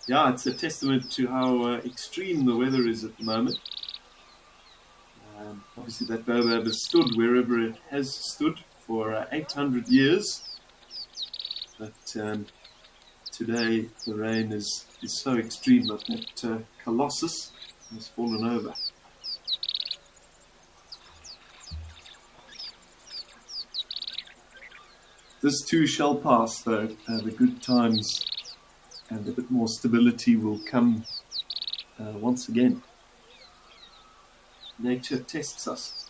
Yeah, it's a testament to how extreme the weather is at the moment. Obviously, that baobab has stood wherever it has stood for 800 years. But today, the rain is so extreme that that colossus has fallen over. This too shall pass, though. The good times and a bit more stability will come once again. Nature tests us.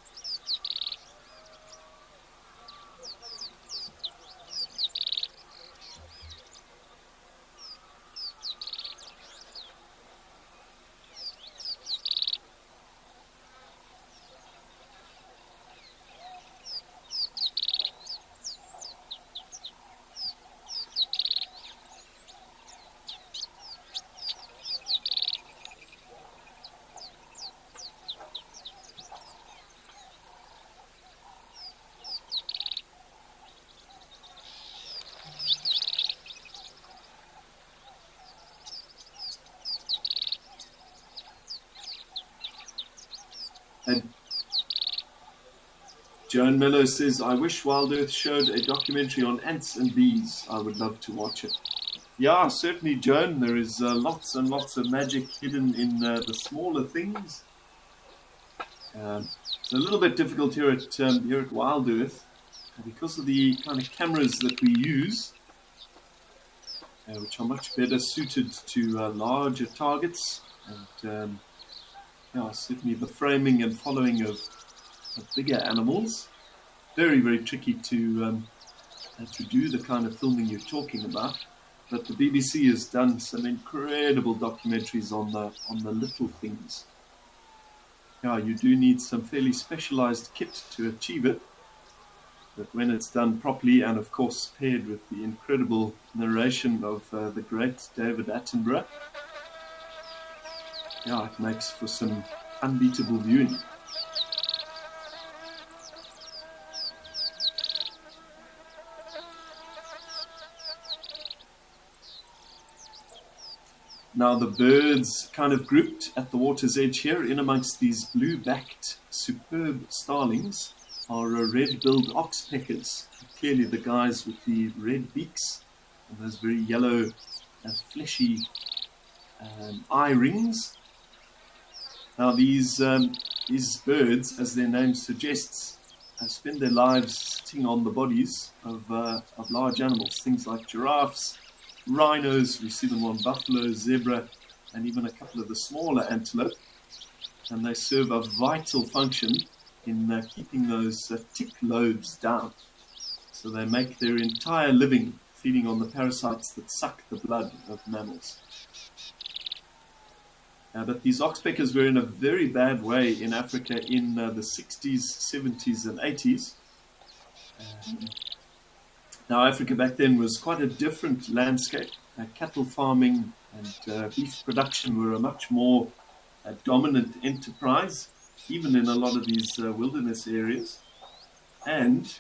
And Joan Mello says, I wish Wild Earth showed a documentary on ants and bees. I would love to watch it. Yeah, certainly, Joan. There is lots and lots of magic hidden in the smaller things. It's a little bit difficult here at Wild Earth because of the kind of cameras that we use, which are much better suited to larger targets, and certainly the framing and following of bigger animals. Very, very tricky to do the kind of filming you're talking about. But the BBC has done some incredible documentaries on the little things. Yeah, you do need some fairly specialized kit to achieve it. But when it's done properly, and of course paired with the incredible narration of the great David Attenborough, yeah, it makes for some unbeatable viewing. Now the birds kind of grouped at the water's edge here in amongst these blue-backed superb starlings are red-billed oxpeckers. Clearly the guys with the red beaks and those very yellow fleshy eye rings. Now these birds, as their name suggests, spend their lives sitting on the bodies of large animals, things like giraffes, rhinos. We see them on buffalo, zebra, and even a couple of the smaller antelope. And they serve a vital function in keeping those tick loads down. So they make their entire living feeding on the parasites that suck the blood of mammals. But these oxpeckers were in a very bad way in Africa in the 60s, 70s, and 80s. Now, Africa back then was quite a different landscape. Cattle farming and beef production were a much more dominant enterprise, even in a lot of these wilderness areas. And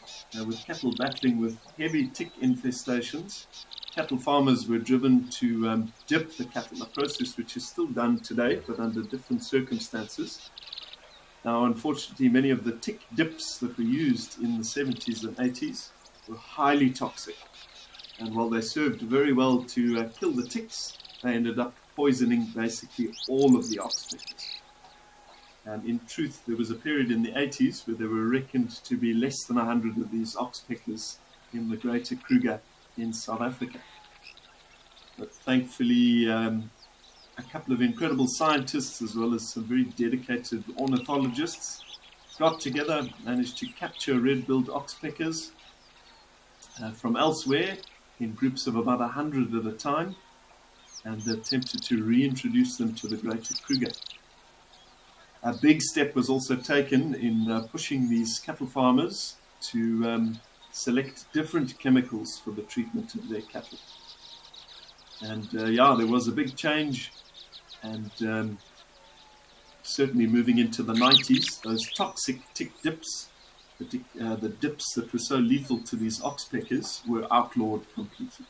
with cattle battling with heavy tick infestations, cattle farmers were driven to dip the cattle, a process which is still done today, but under different circumstances. Now, unfortunately, many of the tick dips that were used in the 70s and 80s were highly toxic. And while they served very well to kill the ticks, they ended up poisoning basically all of the oxpeckers. And in truth, there was a period in the 80s where there were reckoned to be less than 100 of these oxpeckers in the Greater Kruger in South Africa. But thankfully, a couple of incredible scientists, as well as some very dedicated ornithologists, got together, managed to capture red-billed oxpeckers from elsewhere, in groups of about 100 at a time and attempted to reintroduce them to the greater Kruger. A big step was also taken in pushing these cattle farmers to select different chemicals for the treatment of their cattle. And there was a big change, and certainly moving into the 90s, those toxic tick dips, the dips that were so lethal to these oxpeckers, were outlawed completely.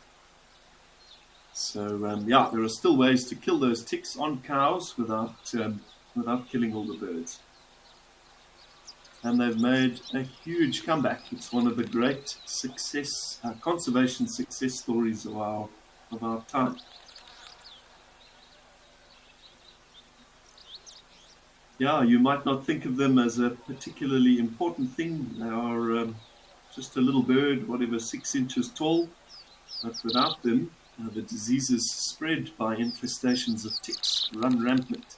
So there are still ways to kill those ticks on cows without killing all the birds. And they've made a huge comeback. It's one of the great conservation success stories of our time. Yeah, you might not think of them as a particularly important thing. They are just a little bird, whatever, 6 inches tall. But without them, the diseases spread by infestations of ticks run rampant.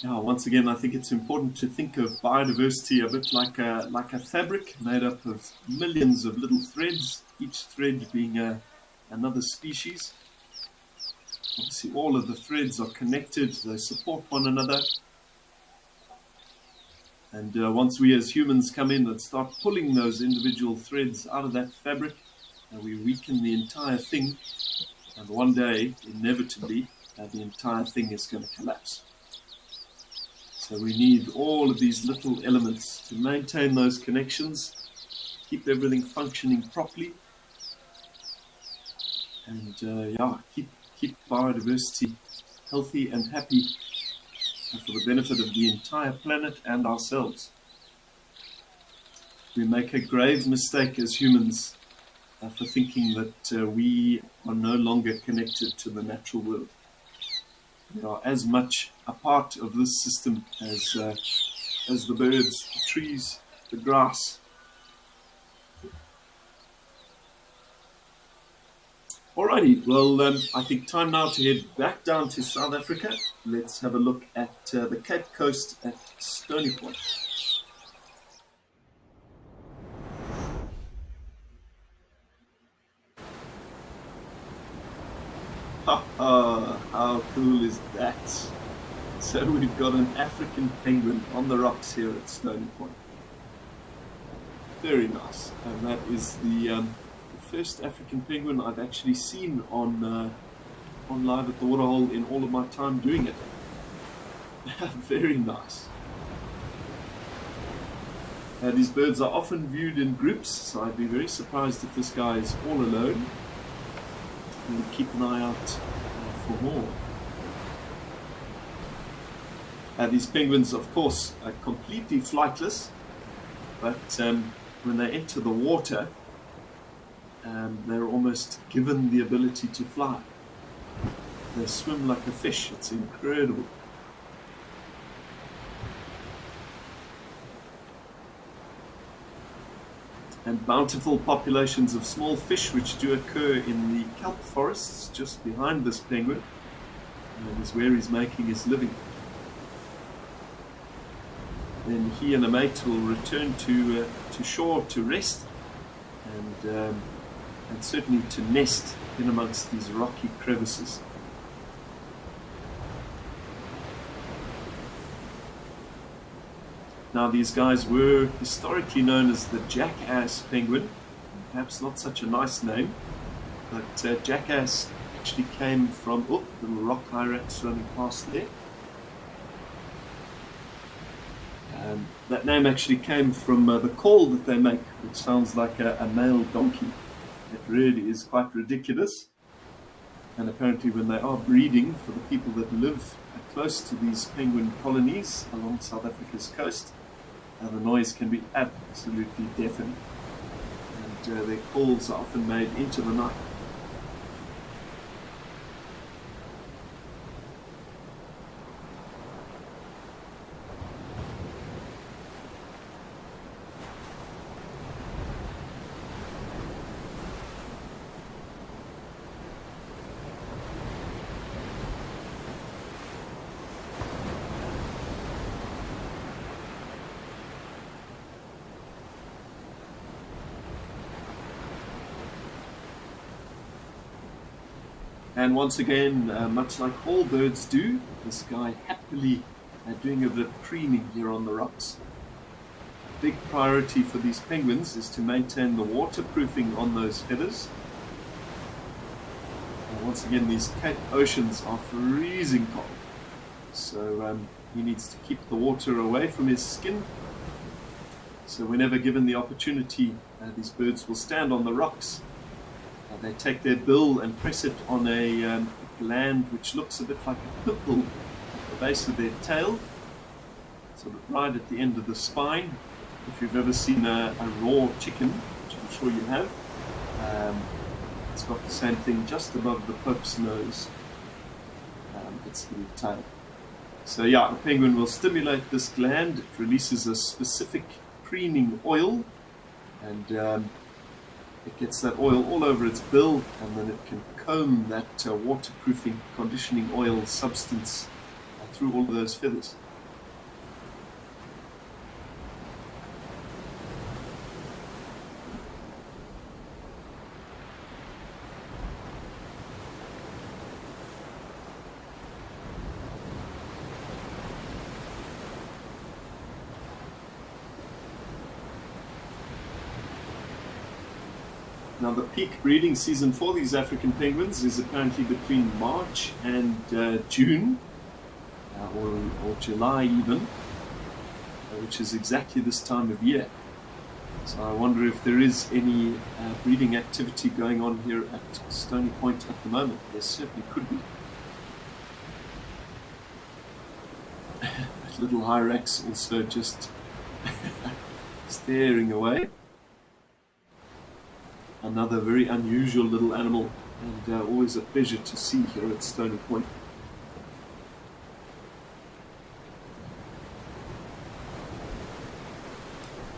Now, once again, I think it's important to think of biodiversity a bit like a fabric made up of millions of little threads, each thread being another species. Obviously, all of the threads are connected, they support one another. And once we as humans come in and start pulling those individual threads out of that fabric, we weaken the entire thing. And one day, inevitably, the entire thing is going to collapse. So we need all of these little elements to maintain those connections, keep everything functioning properly, and keep biodiversity healthy and happy for the benefit of the entire planet and ourselves. We make a grave mistake as humans for thinking that we are no longer connected to the natural world. We are as much a part of this system as the birds, the trees, the grass. Alrighty, well, I think time now to head back down to South Africa. Let's have a look at the Cape Coast at Stony Point. How cool is that? So we've got an African penguin on the rocks here at Stony Point. Very nice. And that is the first African penguin I've actually seen on live at the waterhole in all of my time doing it. Very nice. These birds are often viewed in groups, so I'd be very surprised if this guy is all alone. And keep an eye out for more. These penguins, of course, are completely flightless, but when they enter the water, they're almost given the ability to fly. They swim like a fish. It's incredible. And bountiful populations of small fish which do occur in the kelp forests just behind this penguin, and is where he's making his living. Then he and a mate will return to shore to rest and certainly to nest in amongst these rocky crevices. Now, these guys were historically known as the jackass penguin. Perhaps not such a nice name, but jackass actually came from the little rock hyrax running past there. That name actually came from the call that they make, which sounds like a male donkey. It really is quite ridiculous. And apparently when they are breeding, for the people that live close to these penguin colonies along South Africa's coast, the noise can be absolutely deafening. And their calls are often made into the night. And once again, much like all birds do, this guy happily doing a bit of preening here on the rocks. A big priority for these penguins is to maintain the waterproofing on those feathers. And once again, these Cape oceans are freezing cold, so he needs to keep the water away from his skin. So whenever given the opportunity, these birds will stand on the rocks. They take their bill and press it on a gland which looks a bit like a pimple at the base of their tail, sort of right at the end of the spine. If you've ever seen a raw chicken, which I'm sure you have, it's got the same thing just above the Pope's nose, its little tail. So yeah, the penguin will stimulate this gland. It releases a specific preening oil, and it gets that oil all over its bill, and then it can comb that waterproofing conditioning oil substance through all of those feathers. Now, the peak breeding season for these African penguins is apparently between March and June, or July even, which is exactly this time of year. So I wonder if there is any breeding activity going on here at Stony Point at the moment. There certainly could be. That little hyrax also just staring away. Another very unusual little animal, and always a pleasure to see here at Stony Point.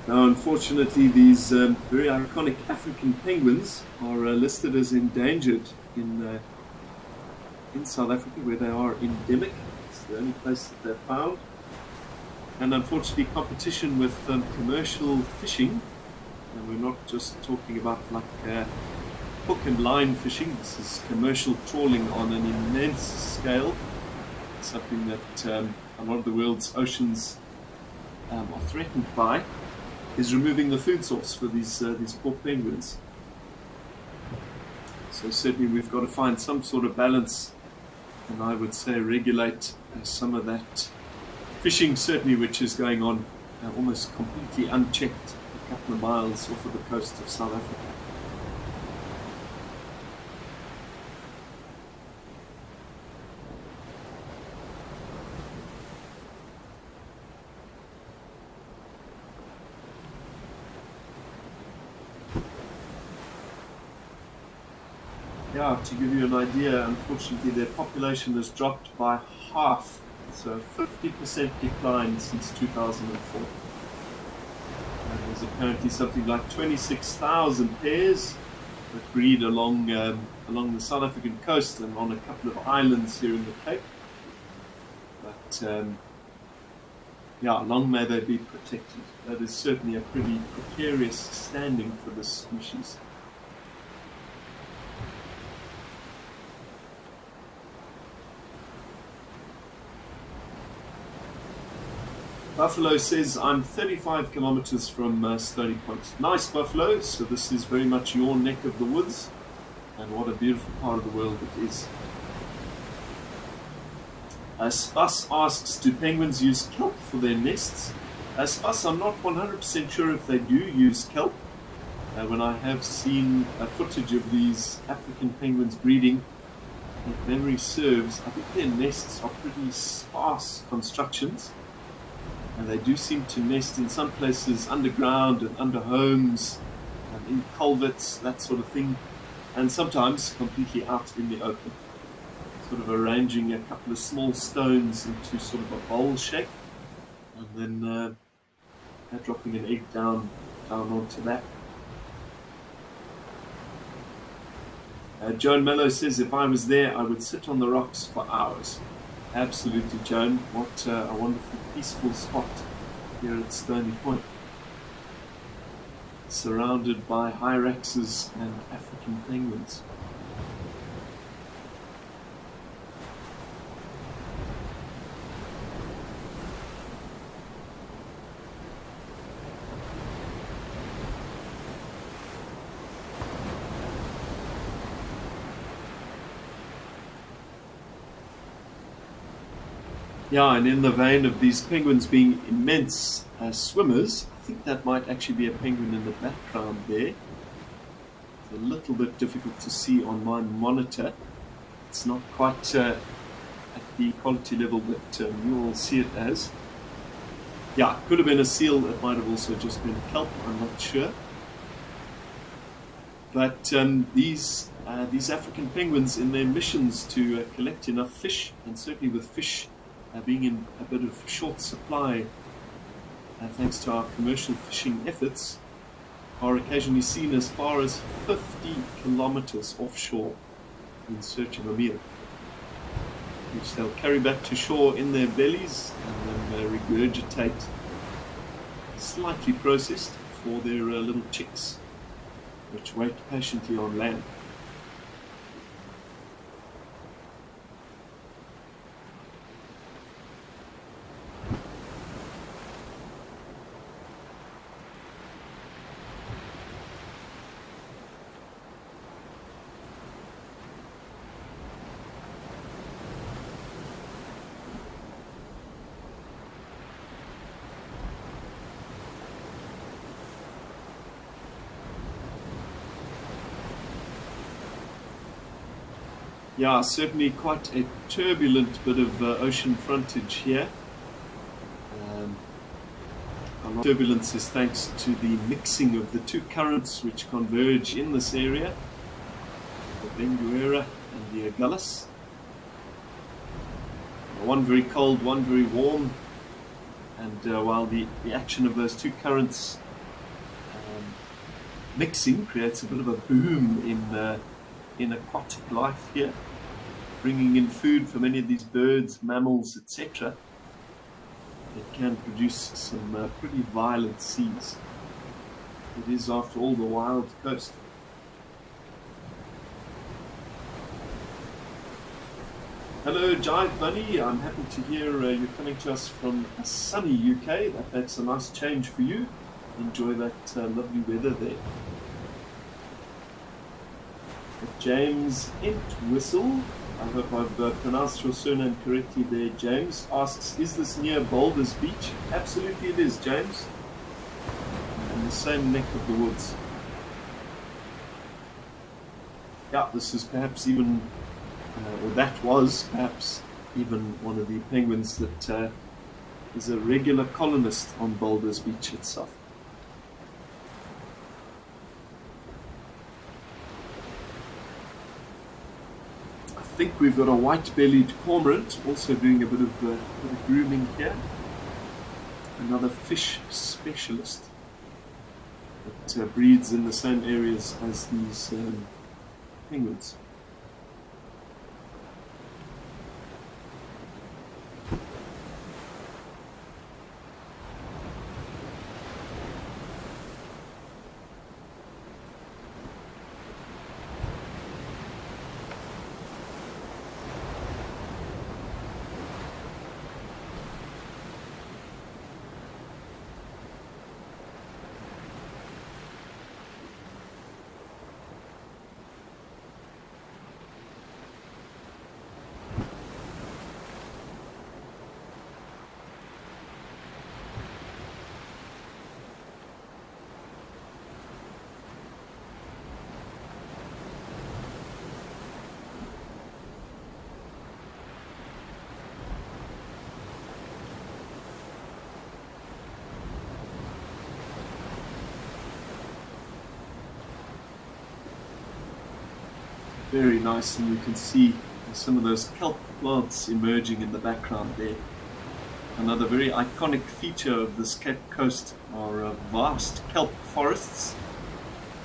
Now, unfortunately, these very iconic African penguins are listed as endangered in South Africa, where they are endemic. It's the only place that they're found. And unfortunately, competition with commercial fishing. And we're not just talking about like hook and line fishing. This is commercial trawling on an immense scale. Something that a lot of the world's oceans are threatened by, is removing the food source for these poor penguins. So certainly we've got to find some sort of balance, and I would say regulate some of that fishing, certainly, which is going on almost completely unchecked a couple of miles off of the coast of South Africa. Yeah, to give you an idea, unfortunately their population has dropped by half, so 50% decline since 2004. There's apparently something like 26,000 pairs that breed along the South African coast and on a couple of islands here in the Cape. But yeah, long may they be protected. That is certainly a pretty precarious standing for this species. Buffalo says, I'm 35 kilometers from Stony Point. Nice, Buffalo. So this is very much your neck of the woods. And what a beautiful part of the world it is. Spas asks, do penguins use kelp for their nests? Spas, I'm not 100% sure if they do use kelp. When I have seen footage of these African penguins breeding, if memory serves, I think their nests are pretty sparse constructions. And they do seem to nest in some places underground and under homes, and in culverts, that sort of thing, and sometimes completely out in the open, sort of arranging a couple of small stones into sort of a bowl shape, and then dropping an egg down onto that. Joan Mello says, if I was there, I would sit on the rocks for hours. Absolutely, Joan. What a wonderful, peaceful spot here at Stony Point. Surrounded by hyraxes and African penguins. Yeah, and in the vein of these penguins being immense swimmers, I think that might actually be a penguin in the background there. It's a little bit difficult to see on my monitor. It's not quite at the quality level that you all see it as. Yeah, it could have been a seal. It might have also just been kelp. I'm not sure. But these African penguins, in their missions to collect enough fish, and certainly with fish being in a bit of short supply, thanks to our commercial fishing efforts, are occasionally seen as far as 50 kilometers offshore in search of a meal, which they'll carry back to shore in their bellies and then regurgitate, slightly processed, for their little chicks, which wait patiently on land. Yeah, certainly quite a turbulent bit of ocean frontage here. A lot of turbulence is thanks to the mixing of the two currents which converge in this area, the Benguela and the Agulhas. One very cold, one very warm, and while the action of those two currents mixing creates a bit of a boom in aquatic life here, bringing in food for many of these birds, mammals, etc. It can produce some pretty violent seas. It is, after all, the wild coast. Hello, Jive Bunny. I'm happy to hear you're coming to us from a sunny UK. That's a nice change for you. Enjoy that lovely weather there. James Entwistle, I hope I've pronounced your surname correctly there, James, asks, is this near Boulders Beach? Absolutely it is, James. In the same neck of the woods. Yeah, this is perhaps even, or that was perhaps even one of the penguins that is a regular colonist on Boulders Beach itself. I think we've got a white-bellied cormorant also doing a bit of grooming here. Another fish specialist that breeds in the same areas as these penguins. Very nice, and you can see some of those kelp plants emerging in the background there. Another very iconic feature of this Cape Coast are vast kelp forests,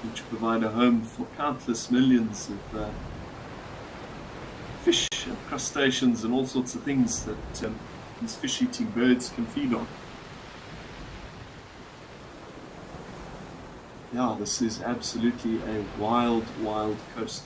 which provide a home for countless millions of fish and crustaceans and all sorts of things that these fish-eating birds can feed on. Yeah, this is absolutely a wild, wild coast.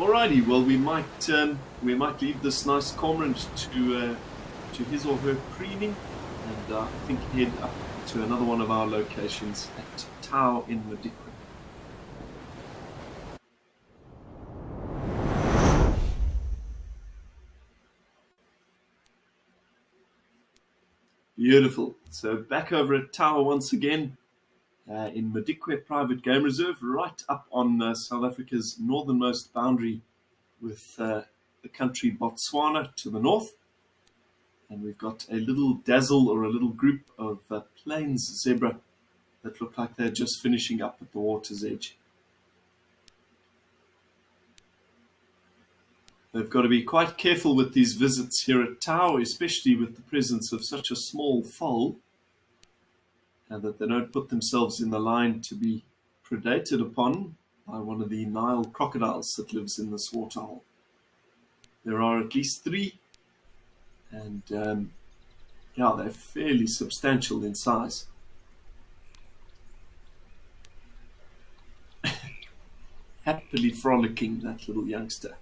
Alrighty, well we might leave this nice cormorant to his or her preening, and I think head up to another one of our locations at Tau in Madikwe. Beautiful. So back over at Tau once again in Madikwe Private Game Reserve, right up on South Africa's northernmost boundary with the country Botswana to the north. And we've got a little dazzle or a little group of plains zebra that look like they're just finishing up at the water's edge. They've got to be quite careful with these visits here at Tau, especially with the presence of such a small foal, and that they don't put themselves in the line to be predated upon by one of the Nile crocodiles that lives in this waterhole. There are at least 3, and they're fairly substantial in size. Happily frolicking, that little youngster.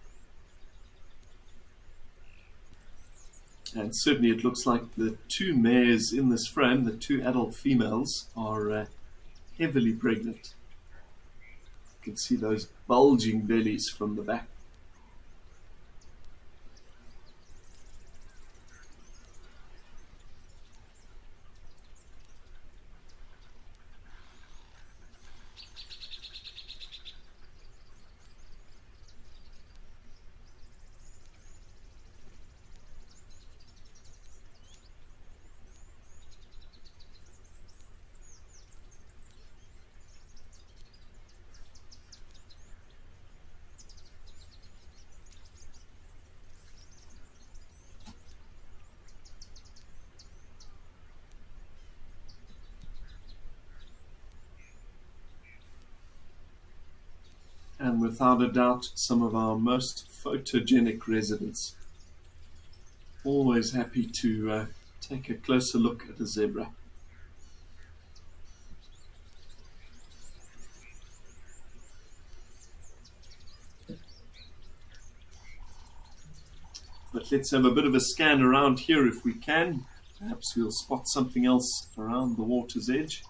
And certainly it looks like the 2 mares in this frame, the 2 adult females, are heavily pregnant. You can see those bulging bellies from the back. And without a doubt, some of our most photogenic residents. Always happy to take a closer look at a zebra. But let's have a bit of a scan around here if we can. Perhaps we'll spot something else around the water's edge.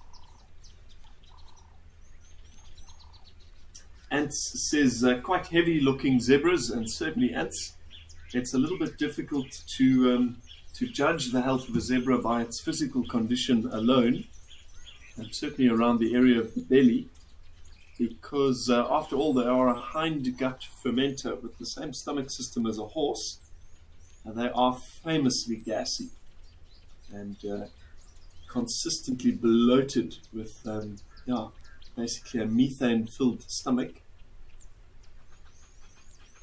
Ants says quite heavy looking zebras, and certainly ants. It's a little bit difficult to judge the health of a zebra by its physical condition alone, and certainly around the area of the belly, because after all they are a hindgut fermenter with the same stomach system as a horse. They are famously gassy and consistently bloated with basically a methane-filled stomach,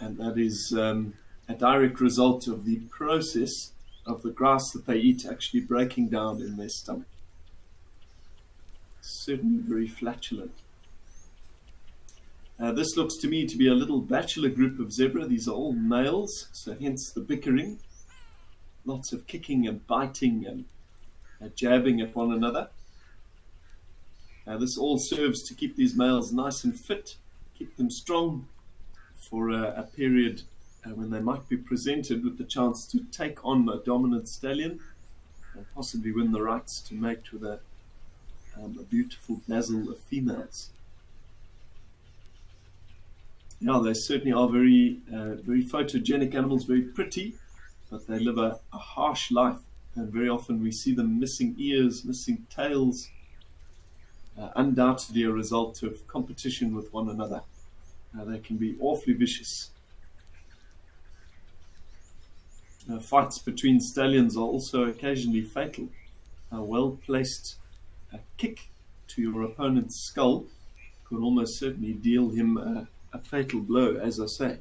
and that is a direct result of the process of the grass that they eat actually breaking down in their stomach. Certainly very flatulent. This looks to me to be a little bachelor group of zebra. These are all males, so hence the bickering. Lots of kicking and biting and jabbing at one another. This all serves to keep these males nice and fit, keep them strong for a period when they might be presented with the chance to take on a dominant stallion and possibly win the rights to mate with a beautiful dazzle of females. Yeah, they certainly are very photogenic animals, very pretty, but they live a harsh life, and very often we see them missing ears, missing tails, undoubtedly a result of competition with one another. They can be awfully vicious. Fights between stallions are also occasionally fatal. A well-placed kick to your opponent's skull could almost certainly deal him a fatal blow, as I say.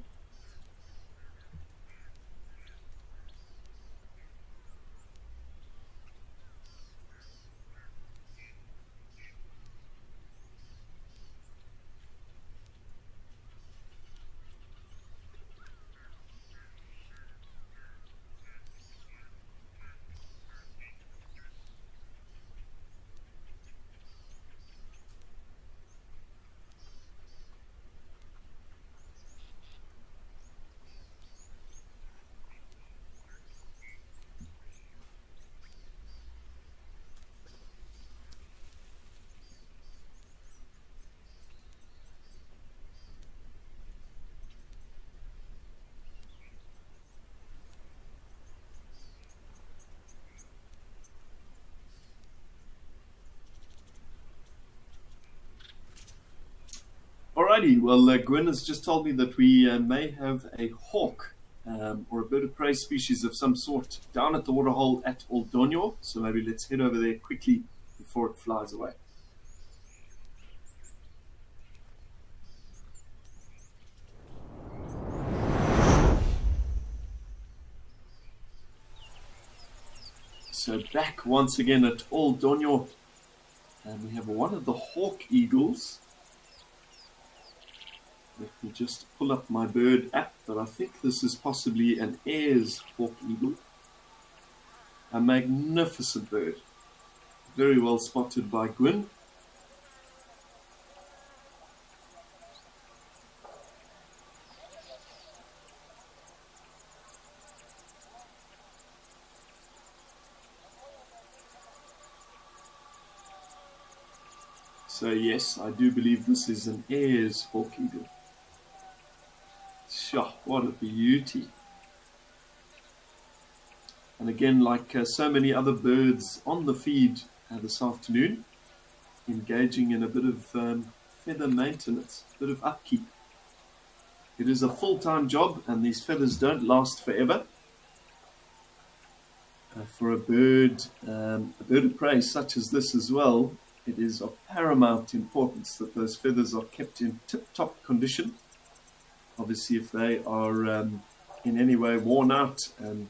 Alrighty, well, Gwen has just told me that we may have a hawk or a bird of prey species of some sort down at the waterhole at Oldonyo. So maybe let's head over there quickly before it flies away. So back once again at Oldonyo, and we have one of the hawk eagles. Let me just pull up my bird app, but I think this is possibly an Ayers hawk eagle. A magnificent bird. Very well spotted by Gwyn. So yes, I do believe this is an Ayers hawk eagle. Sure, what a beauty. And again, like so many other birds on the feed this afternoon, engaging in a bit of feather maintenance, a bit of upkeep. It is a full-time job, and these feathers don't last forever. For a bird of prey such as this as well, it is of paramount importance that those feathers are kept in tip-top condition. Obviously, if they are in any way worn out and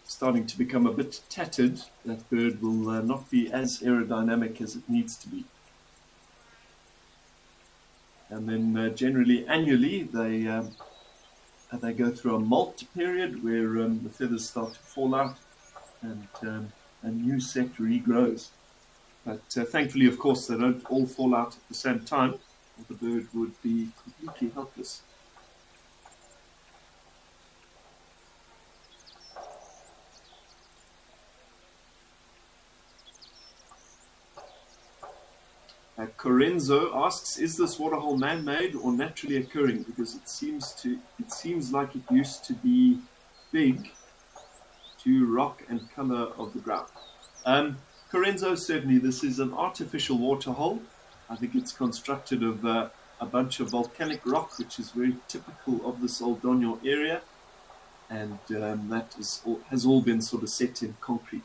starting to become a bit tattered, that bird will not be as aerodynamic as it needs to be. And then generally annually they go through a molt period where the feathers start to fall out and a new set regrows. But thankfully, of course, they don't all fall out at the same time, or the bird would be completely helpless. Corenzo asks, is this waterhole man-made or naturally occurring? Because it seems like it used to be big to rock and color of the ground. Corenzo, certainly this is an artificial waterhole. I think it's constructed of a bunch of volcanic rock, which is very typical of this Oldonyo area, and that has all been sort of set in concrete.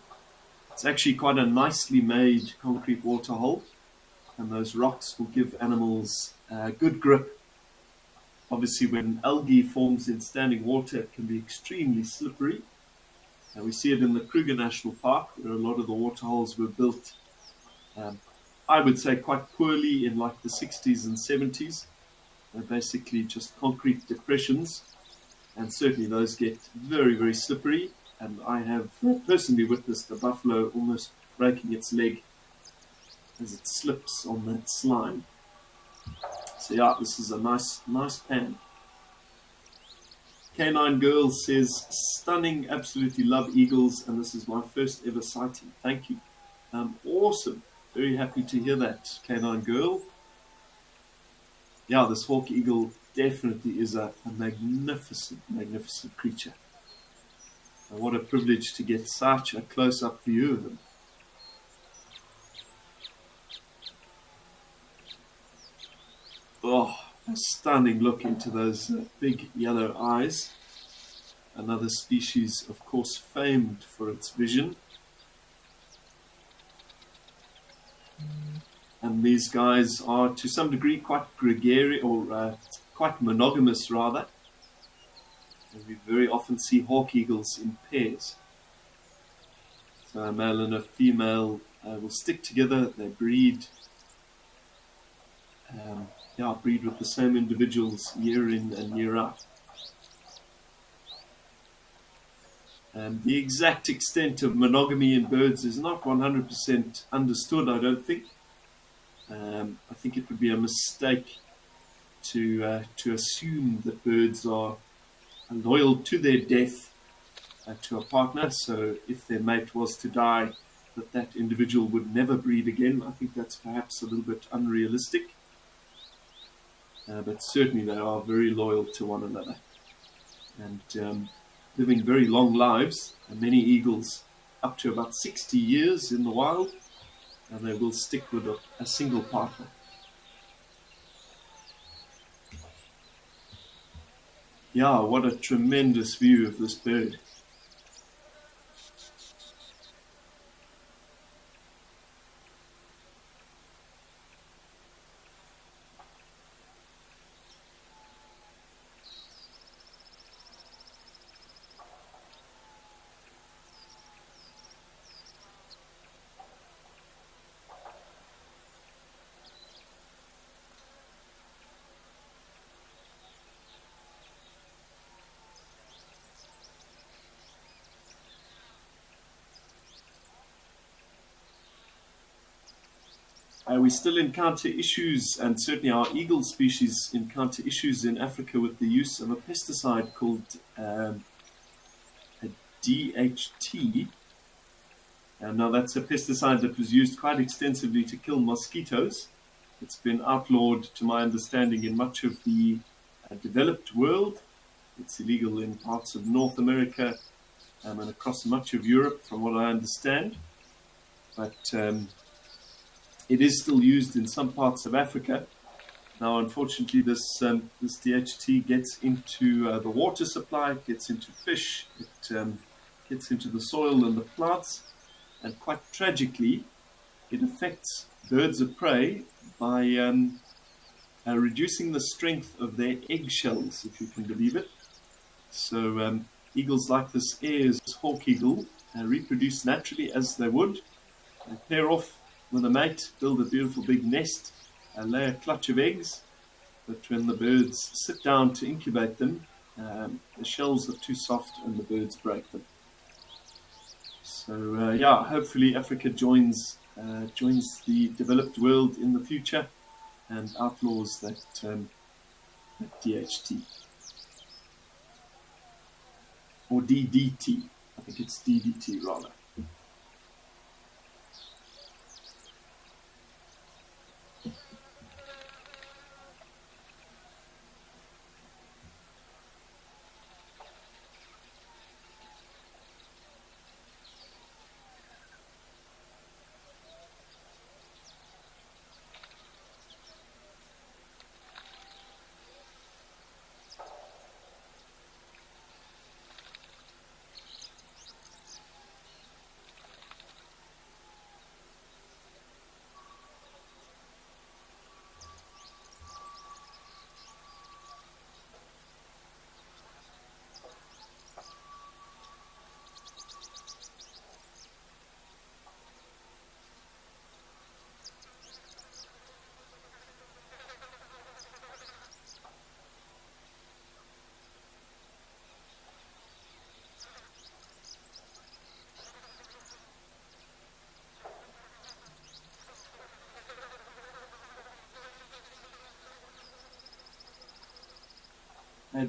It's actually quite a nicely made concrete waterhole. And those rocks will give animals good grip. Obviously, when algae forms in standing water, it can be extremely slippery. And we see it in the Kruger National Park, where a lot of the waterholes were built, I would say, quite poorly in like the 60s and 70s. They're basically just concrete depressions. And certainly those get very, very slippery. And I have personally witnessed a buffalo almost breaking its leg as it slips on that slime. So yeah, this is a nice pan. Canine Girl says, stunning, absolutely love eagles, and this is my first ever sighting. Thank you. Awesome. Very happy to hear that, Canine Girl. Yeah, this hawk eagle definitely is a magnificent, magnificent creature. And what a privilege to get such a close-up view of them. Oh, a stunning look into those big yellow eyes. Another species, of course, famed for its vision. And these guys are, to some degree, quite gregarious, or quite monogamous, rather. And we very often see hawk eagles in pairs. So a male and a female will stick together, they breed. Breed with the same individuals year in and year out. The exact extent of monogamy in birds is not 100% understood, I don't think. I think it would be a mistake to assume that birds are loyal to their death to a partner. So if their mate was to die, that individual would never breed again. I think that's perhaps a little bit unrealistic. But certainly they are very loyal to one another and living very long lives. And many eagles up to about 60 years in the wild, and they will stick with a single partner. Yeah, what a tremendous view of this bird. We still encounter issues, and certainly our eagle species encounter issues in Africa with the use of a pesticide called a DHT. Now, that's a pesticide that was used quite extensively to kill mosquitoes. It's been outlawed, to my understanding, in much of the developed world. It's illegal in parts of North America and across much of Europe, from what I understand. But it is still used in some parts of Africa. Now, unfortunately, this DHT gets into the water supply, it gets into fish, it gets into the soil and the plants, and quite tragically, it affects birds of prey by reducing the strength of their eggshells, if you can believe it. So eagles like this Ayers hawk eagle reproduce naturally as they would. They pair off with a mate, build a beautiful big nest, lay a clutch of eggs, but when the birds sit down to incubate them, the shells are too soft and the birds break them. So yeah, hopefully Africa joins the developed world in the future and outlaws that DHT. Or DDT. I think it's DDT rather.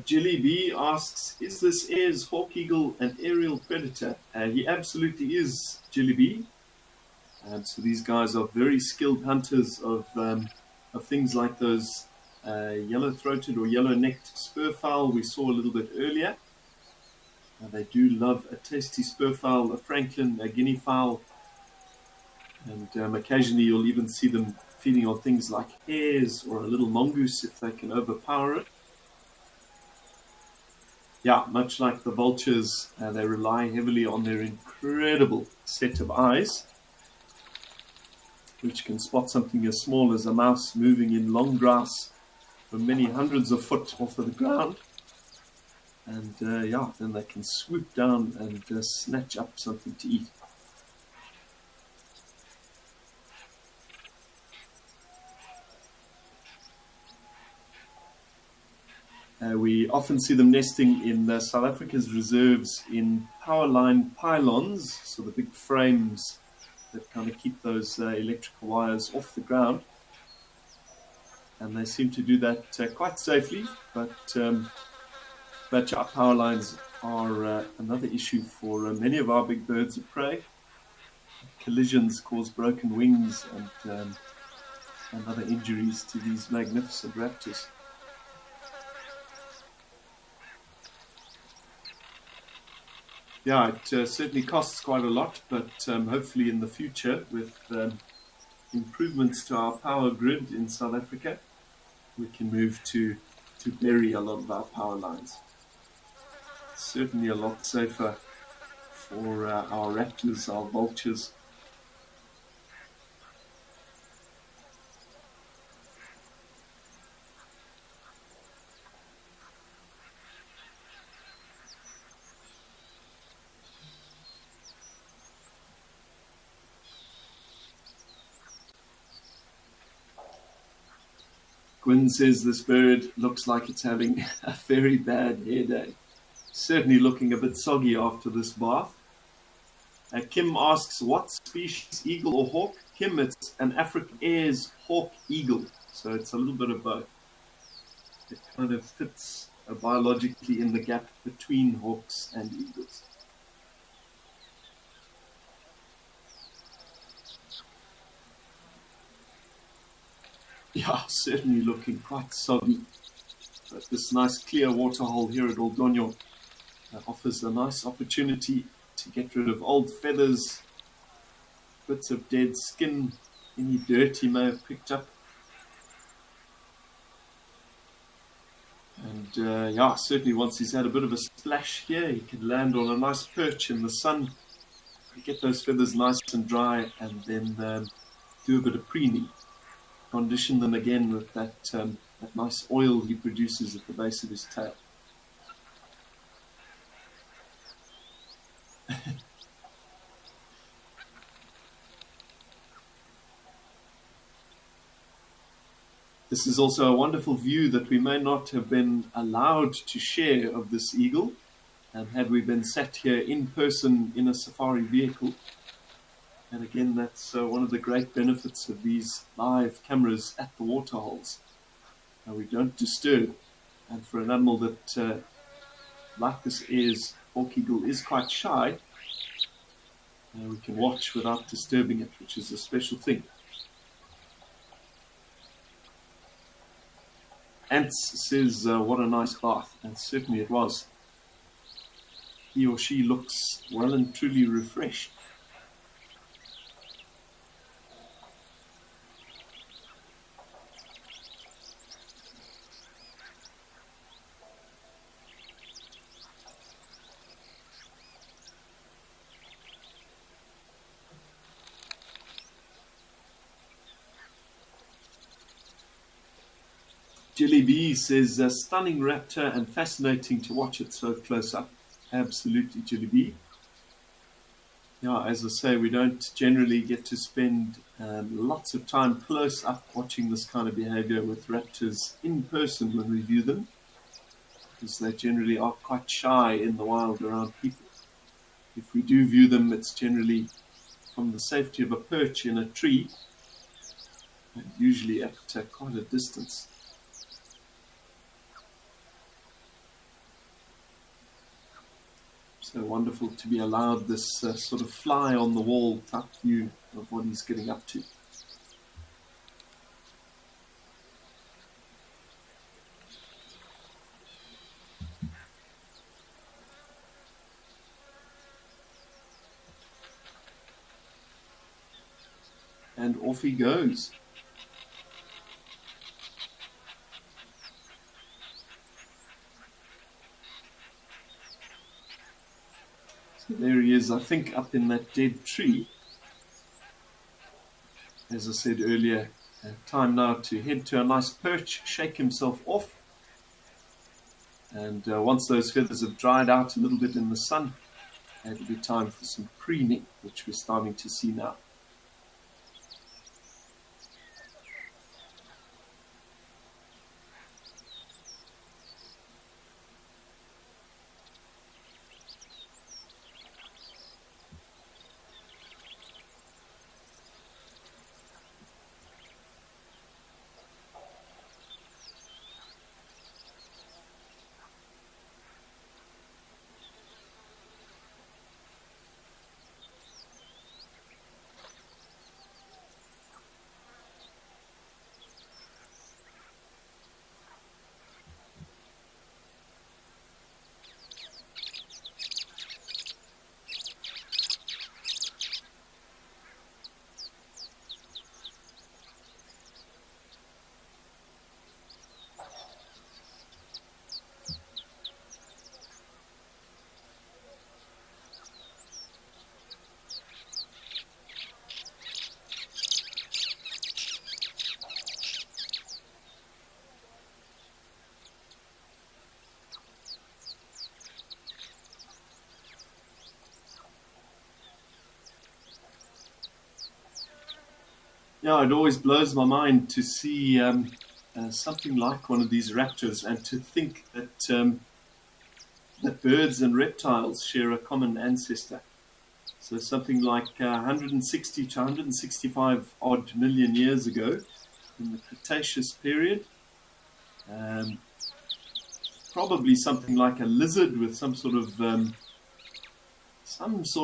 Jilly B asks, is this Ayers hawk eagle an aerial predator? He absolutely is, Jilly B. So these guys are very skilled hunters of things like those yellow-throated or yellow-necked spurfowl we saw a little bit earlier. They do love a tasty spurfowl, a franklin, a guinea fowl, and occasionally you'll even see them feeding on things like hares or a little mongoose if they can overpower it. Yeah, much like the vultures, they rely heavily on their incredible set of eyes, which can spot something as small as a mouse moving in long grass from many hundreds of foot off of the ground. And yeah, then they can swoop down and snatch up something to eat. We often see them nesting in South Africa's reserves in power line pylons, so the big frames that kind of keep those electrical wires off the ground. And they seem to do that quite safely, but power lines are another issue for many of our big birds of prey. Collisions cause broken wings and other injuries to these magnificent raptors. Yeah, it certainly costs quite a lot, but hopefully in the future, with improvements to our power grid in South Africa, we can move to bury a lot of our power lines. certainly a lot safer for our raptors, our vultures. Gwyn says this bird looks like it's having a very bad hair day. Certainly looking a bit soggy after this bath. Kim asks, what species, eagle or hawk? Kim, it's an African Ayers hawk eagle. So it's a little bit of both. It kind of fits biologically in the gap between hawks and eagles. Yeah, certainly looking quite soggy. But this nice clear waterhole here at Oldonyo offers a nice opportunity to get rid of old feathers, bits of dead skin, any dirt he may have picked up. And yeah, certainly once he's had a bit of a splash here, he can land on a nice perch in the sun, get those feathers nice and dry, and then do a bit of preening. Condition them again with that nice oil he produces at the base of his tail. This is also a wonderful view that we may not have been allowed to share of this eagle, had we been sat here in person in a safari vehicle. And again, that's one of the great benefits of these live cameras at the waterholes. We don't disturb. And for an animal that, like this Ayers hawk eagle, is quite shy, we can watch without disturbing it, which is a special thing. Ants says, what a nice bath. And certainly it was. He or she looks well and truly refreshed. Jelly B says, stunning raptor and fascinating to watch it so close up. Absolutely, Jelly B. Yeah, as I say, we don't generally get to spend lots of time close up watching this kind of behavior with raptors in person when we view them, because they generally are quite shy in the wild around people. If we do view them, it's generally from the safety of a perch in a tree, and usually at quite a distance. So wonderful to be allowed this sort of fly on the wall type view of what he's getting up to. And off he goes. So there he is, I think, up in that dead tree. As I said earlier, time now to head to a nice perch, shake himself off. And once those feathers have dried out a little bit in the sun, it'll be time for some preening, which we're starting to see now. Yeah, it always blows my mind to see something like one of these raptors, and to think that birds and reptiles share a common ancestor. So something like 160 to 165 odd million years ago, in the Cretaceous period, um, probably something like a lizard with some sort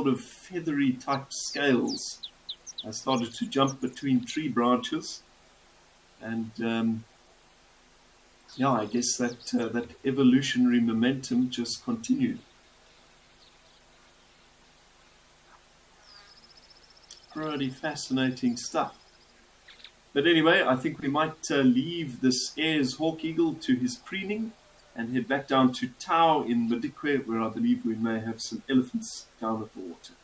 of feathery type scales started to jump between tree branches, and yeah, I guess that evolutionary momentum just continued. Pretty fascinating stuff. But anyway, I think we might leave this Ayers hawk eagle to his preening and head back down to Tau in Madikwe, where I believe we may have some elephants down at the water.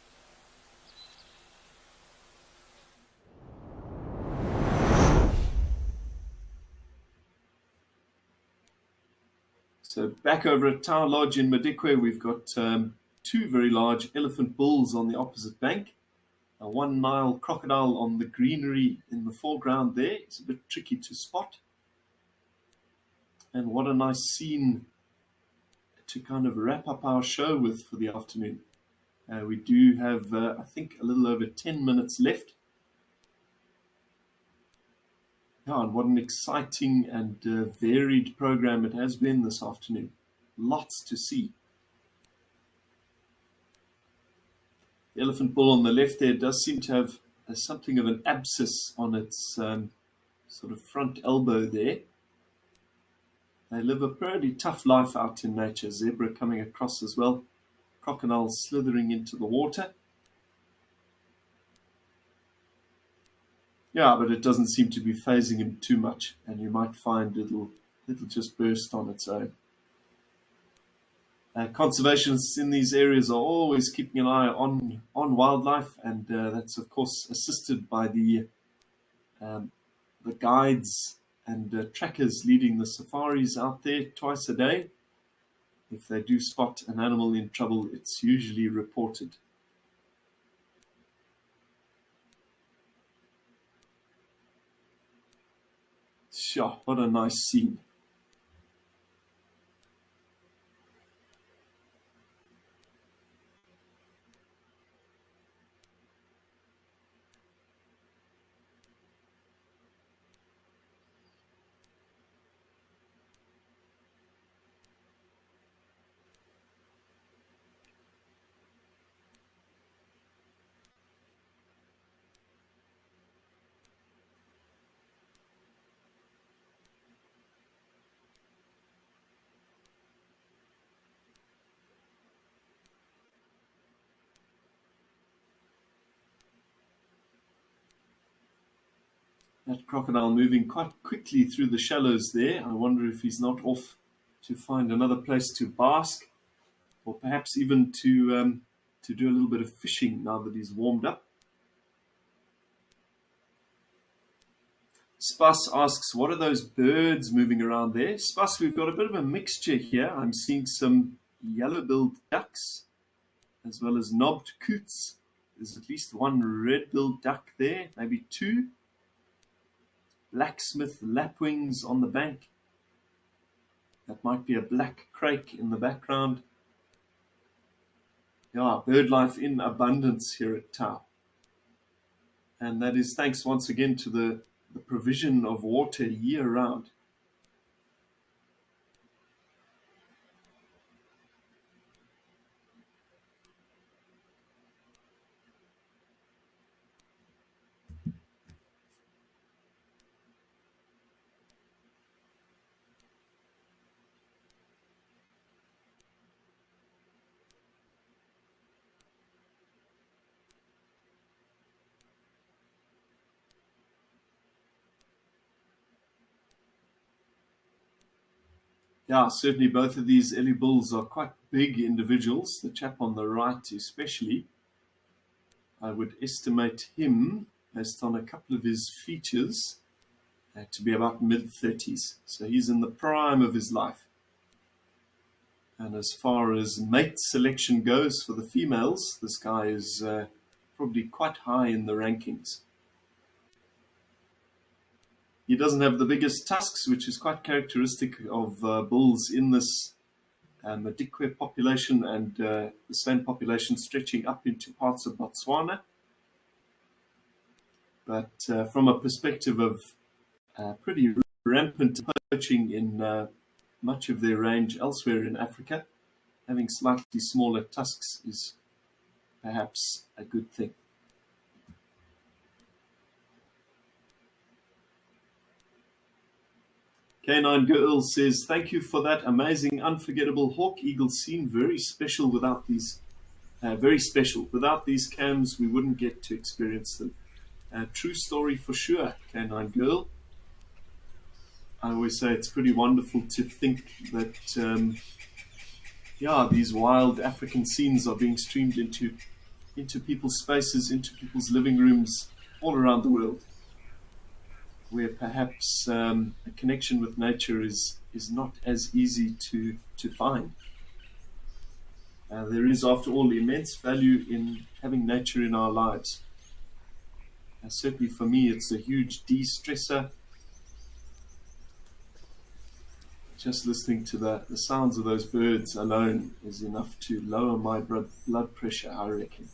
So back over at Tau Lodge in Madikwe, we've got two very large elephant bulls on the opposite bank. A one Nile crocodile on the greenery in the foreground there. It's a bit tricky to spot. And what a nice scene to kind of wrap up our show with for the afternoon. We do have, I think, a little over 10 minutes left. Yeah, and what an exciting and varied program it has been this afternoon. Lots to see. The elephant bull on the left there does seem to have something of an abscess on its sort of front elbow there. They live a pretty tough life out in nature. Zebra coming across as well. Crocodile slithering into the water. Yeah, but it doesn't seem to be phasing him too much, and you might find it'll just burst on its own. Conservationists in these areas are always keeping an eye on wildlife, and that's of course assisted by the guides and trackers leading the safaris out there twice a day. If they do spot an animal in trouble, it's usually reported. Sure, what a nice scene. That crocodile moving quite quickly through the shallows there. I wonder if he's not off to find another place to bask, or perhaps even to do a little bit of fishing now that he's warmed up. Spas asks, what are those birds moving around there? Spas, we've got a bit of a mixture here. I'm seeing some yellow-billed ducks, as well as knobbed coots. There's at least one red-billed duck there, maybe two. Blacksmith lapwings on the bank. That might be a black crake in the background. Yeah, bird life in abundance here at Tau. And that is thanks once again to the provision of water year round. Yeah, certainly both of these Ellie bulls are quite big individuals. The chap on the right especially. I would estimate him, based on a couple of his features, to be about mid-30s. So he's in the prime of his life. And as far as mate selection goes for the females, this guy is probably quite high in the rankings. He doesn't have the biggest tusks, which is quite characteristic of bulls in this Madikwe population and the same population stretching up into parts of Botswana. But from a perspective of pretty rampant poaching in much of their range elsewhere in Africa, having slightly smaller tusks is perhaps a good thing. Canine Girl says, thank you for that amazing, unforgettable hawk eagle scene. Very special without these, very special. Without these cams, we wouldn't get to experience them. True story for sure, Canine Girl. I always say it's pretty wonderful to think that, these wild African scenes are being streamed into people's spaces, into people's living rooms all around the world, where perhaps a connection with nature is not as easy to find. There is, after all, immense value in having nature in our lives. Certainly for me, it's a huge de-stressor. Just listening to the sounds of those birds alone is enough to lower my blood pressure, I reckon.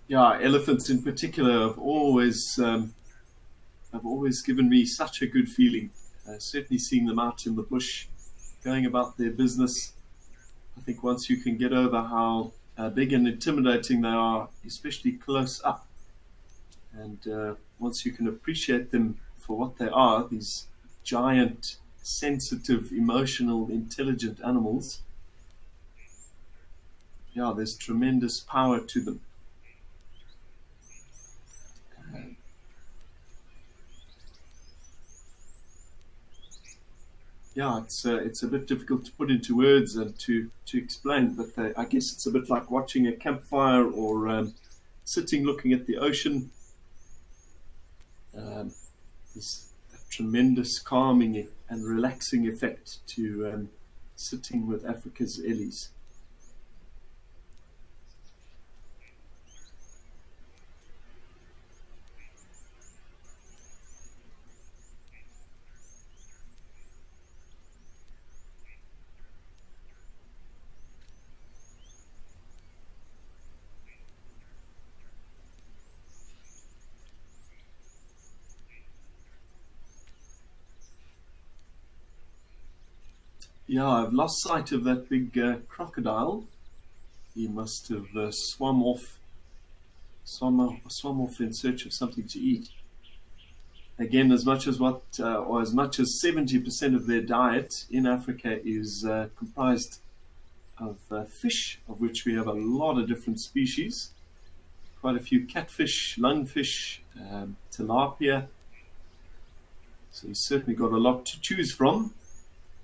Yeah, elephants in particular have always given me such a good feeling. Certainly seeing them out in the bush, going about their business. I think once you can get over how big and intimidating they are, especially close up, and once you can appreciate them for what they are, these giant, sensitive, emotional, intelligent animals, there's tremendous power to them. It's a bit difficult to put into words and to explain, but I guess it's a bit like watching a campfire or sitting looking at the ocean. There's a tremendous calming and relaxing effect to sitting with Africa's ellies. Yeah, I've lost sight of that big crocodile. He must have swum off in search of something to eat. Again, as much as 70% of their diet in Africa is comprised of fish, of which we have a lot of different species. Quite a few catfish, lungfish, tilapia. So he's certainly got a lot to choose from.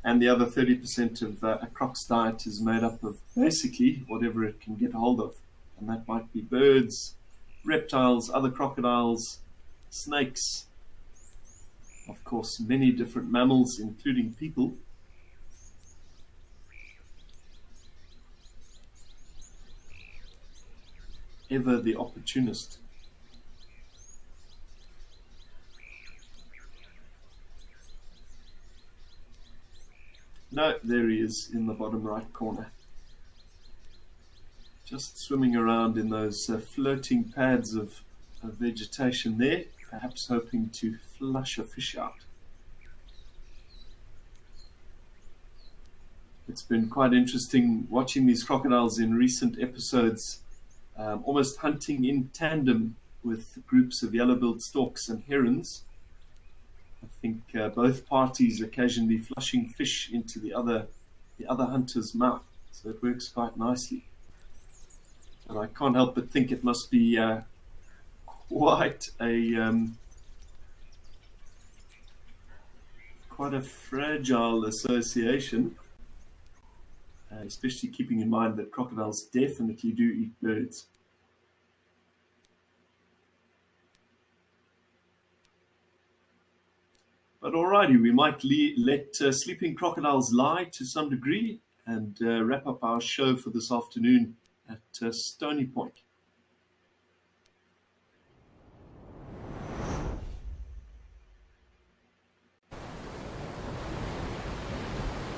And the other 30% of a croc's diet is made up of basically whatever it can get hold of. And that might be birds, reptiles, other crocodiles, snakes, of course, many different mammals, including people. Ever the opportunist. No, there he is in the bottom right corner. Just swimming around in those floating pads of vegetation there, perhaps hoping to flush a fish out. It's been quite interesting watching these crocodiles in recent episodes, almost hunting in tandem with groups of yellow-billed storks and herons. I think both parties occasionally flushing fish into the other hunter's mouth, so it works quite nicely. And I can't help but think it must be quite a fragile association, especially keeping in mind that crocodiles definitely do eat birds. But alrighty, we might let sleeping crocodiles lie to some degree and wrap up our show for this afternoon at Stony Point.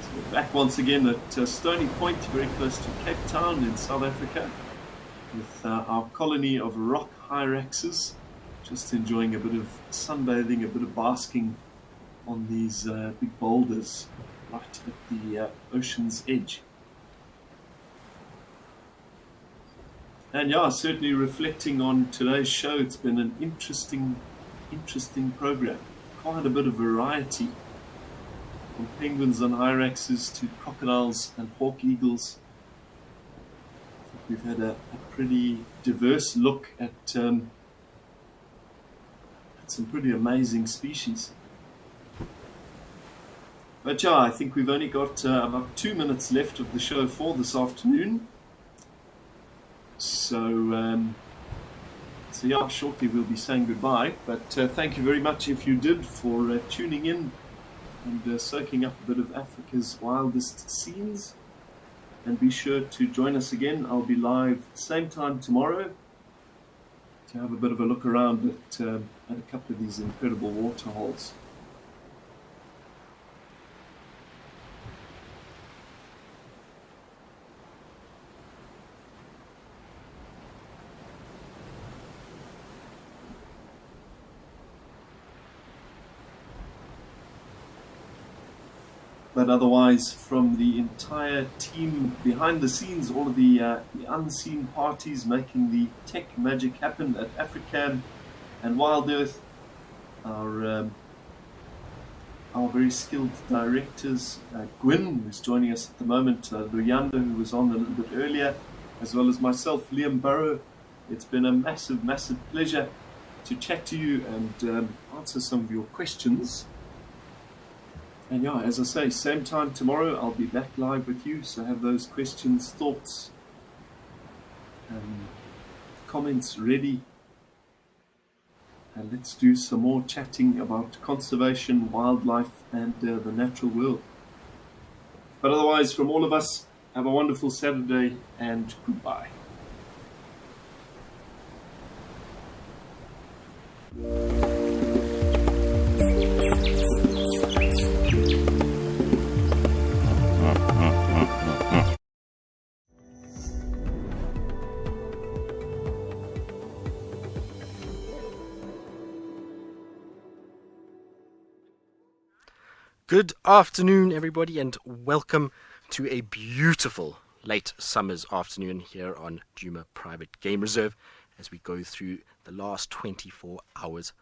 So we're back once again at Stony Point, very close to Cape Town in South Africa, with our colony of rock hyraxes, just enjoying a bit of sunbathing, a bit of basking on these big boulders right at the ocean's edge. And yeah, certainly reflecting on today's show, it's been an interesting program. Quite a bit of variety, from penguins and hyraxes to crocodiles and hawk eagles. I think we've had a pretty diverse look at some pretty amazing species. But yeah, I think we've only got about 2 minutes left of the show for this afternoon. So yeah, shortly we'll be saying goodbye. But thank you very much, if you did, for tuning in and soaking up a bit of Africa's wildest scenes. And be sure to join us again. I'll be live same time tomorrow to have a bit of a look around at a couple of these incredible waterholes. But otherwise, from the entire team behind the scenes, all of the unseen parties making the tech magic happen at African and Wild Earth, our very skilled directors, Gwyn, who's joining us at the moment, Luyanda, who was on a little bit earlier, as well as myself, Liam Burrow. It's been a massive pleasure to chat to you and answer some of your questions. And yeah, as I say, same time tomorrow, I'll be back live with you. So have those questions, thoughts, comments ready. And let's do some more chatting about conservation, wildlife, and the natural world. But otherwise, from all of us, have a wonderful Saturday and goodbye. Good afternoon, everybody, and welcome to a beautiful late summer's afternoon here on Djuma Private Game Reserve as we go through the last 24 hours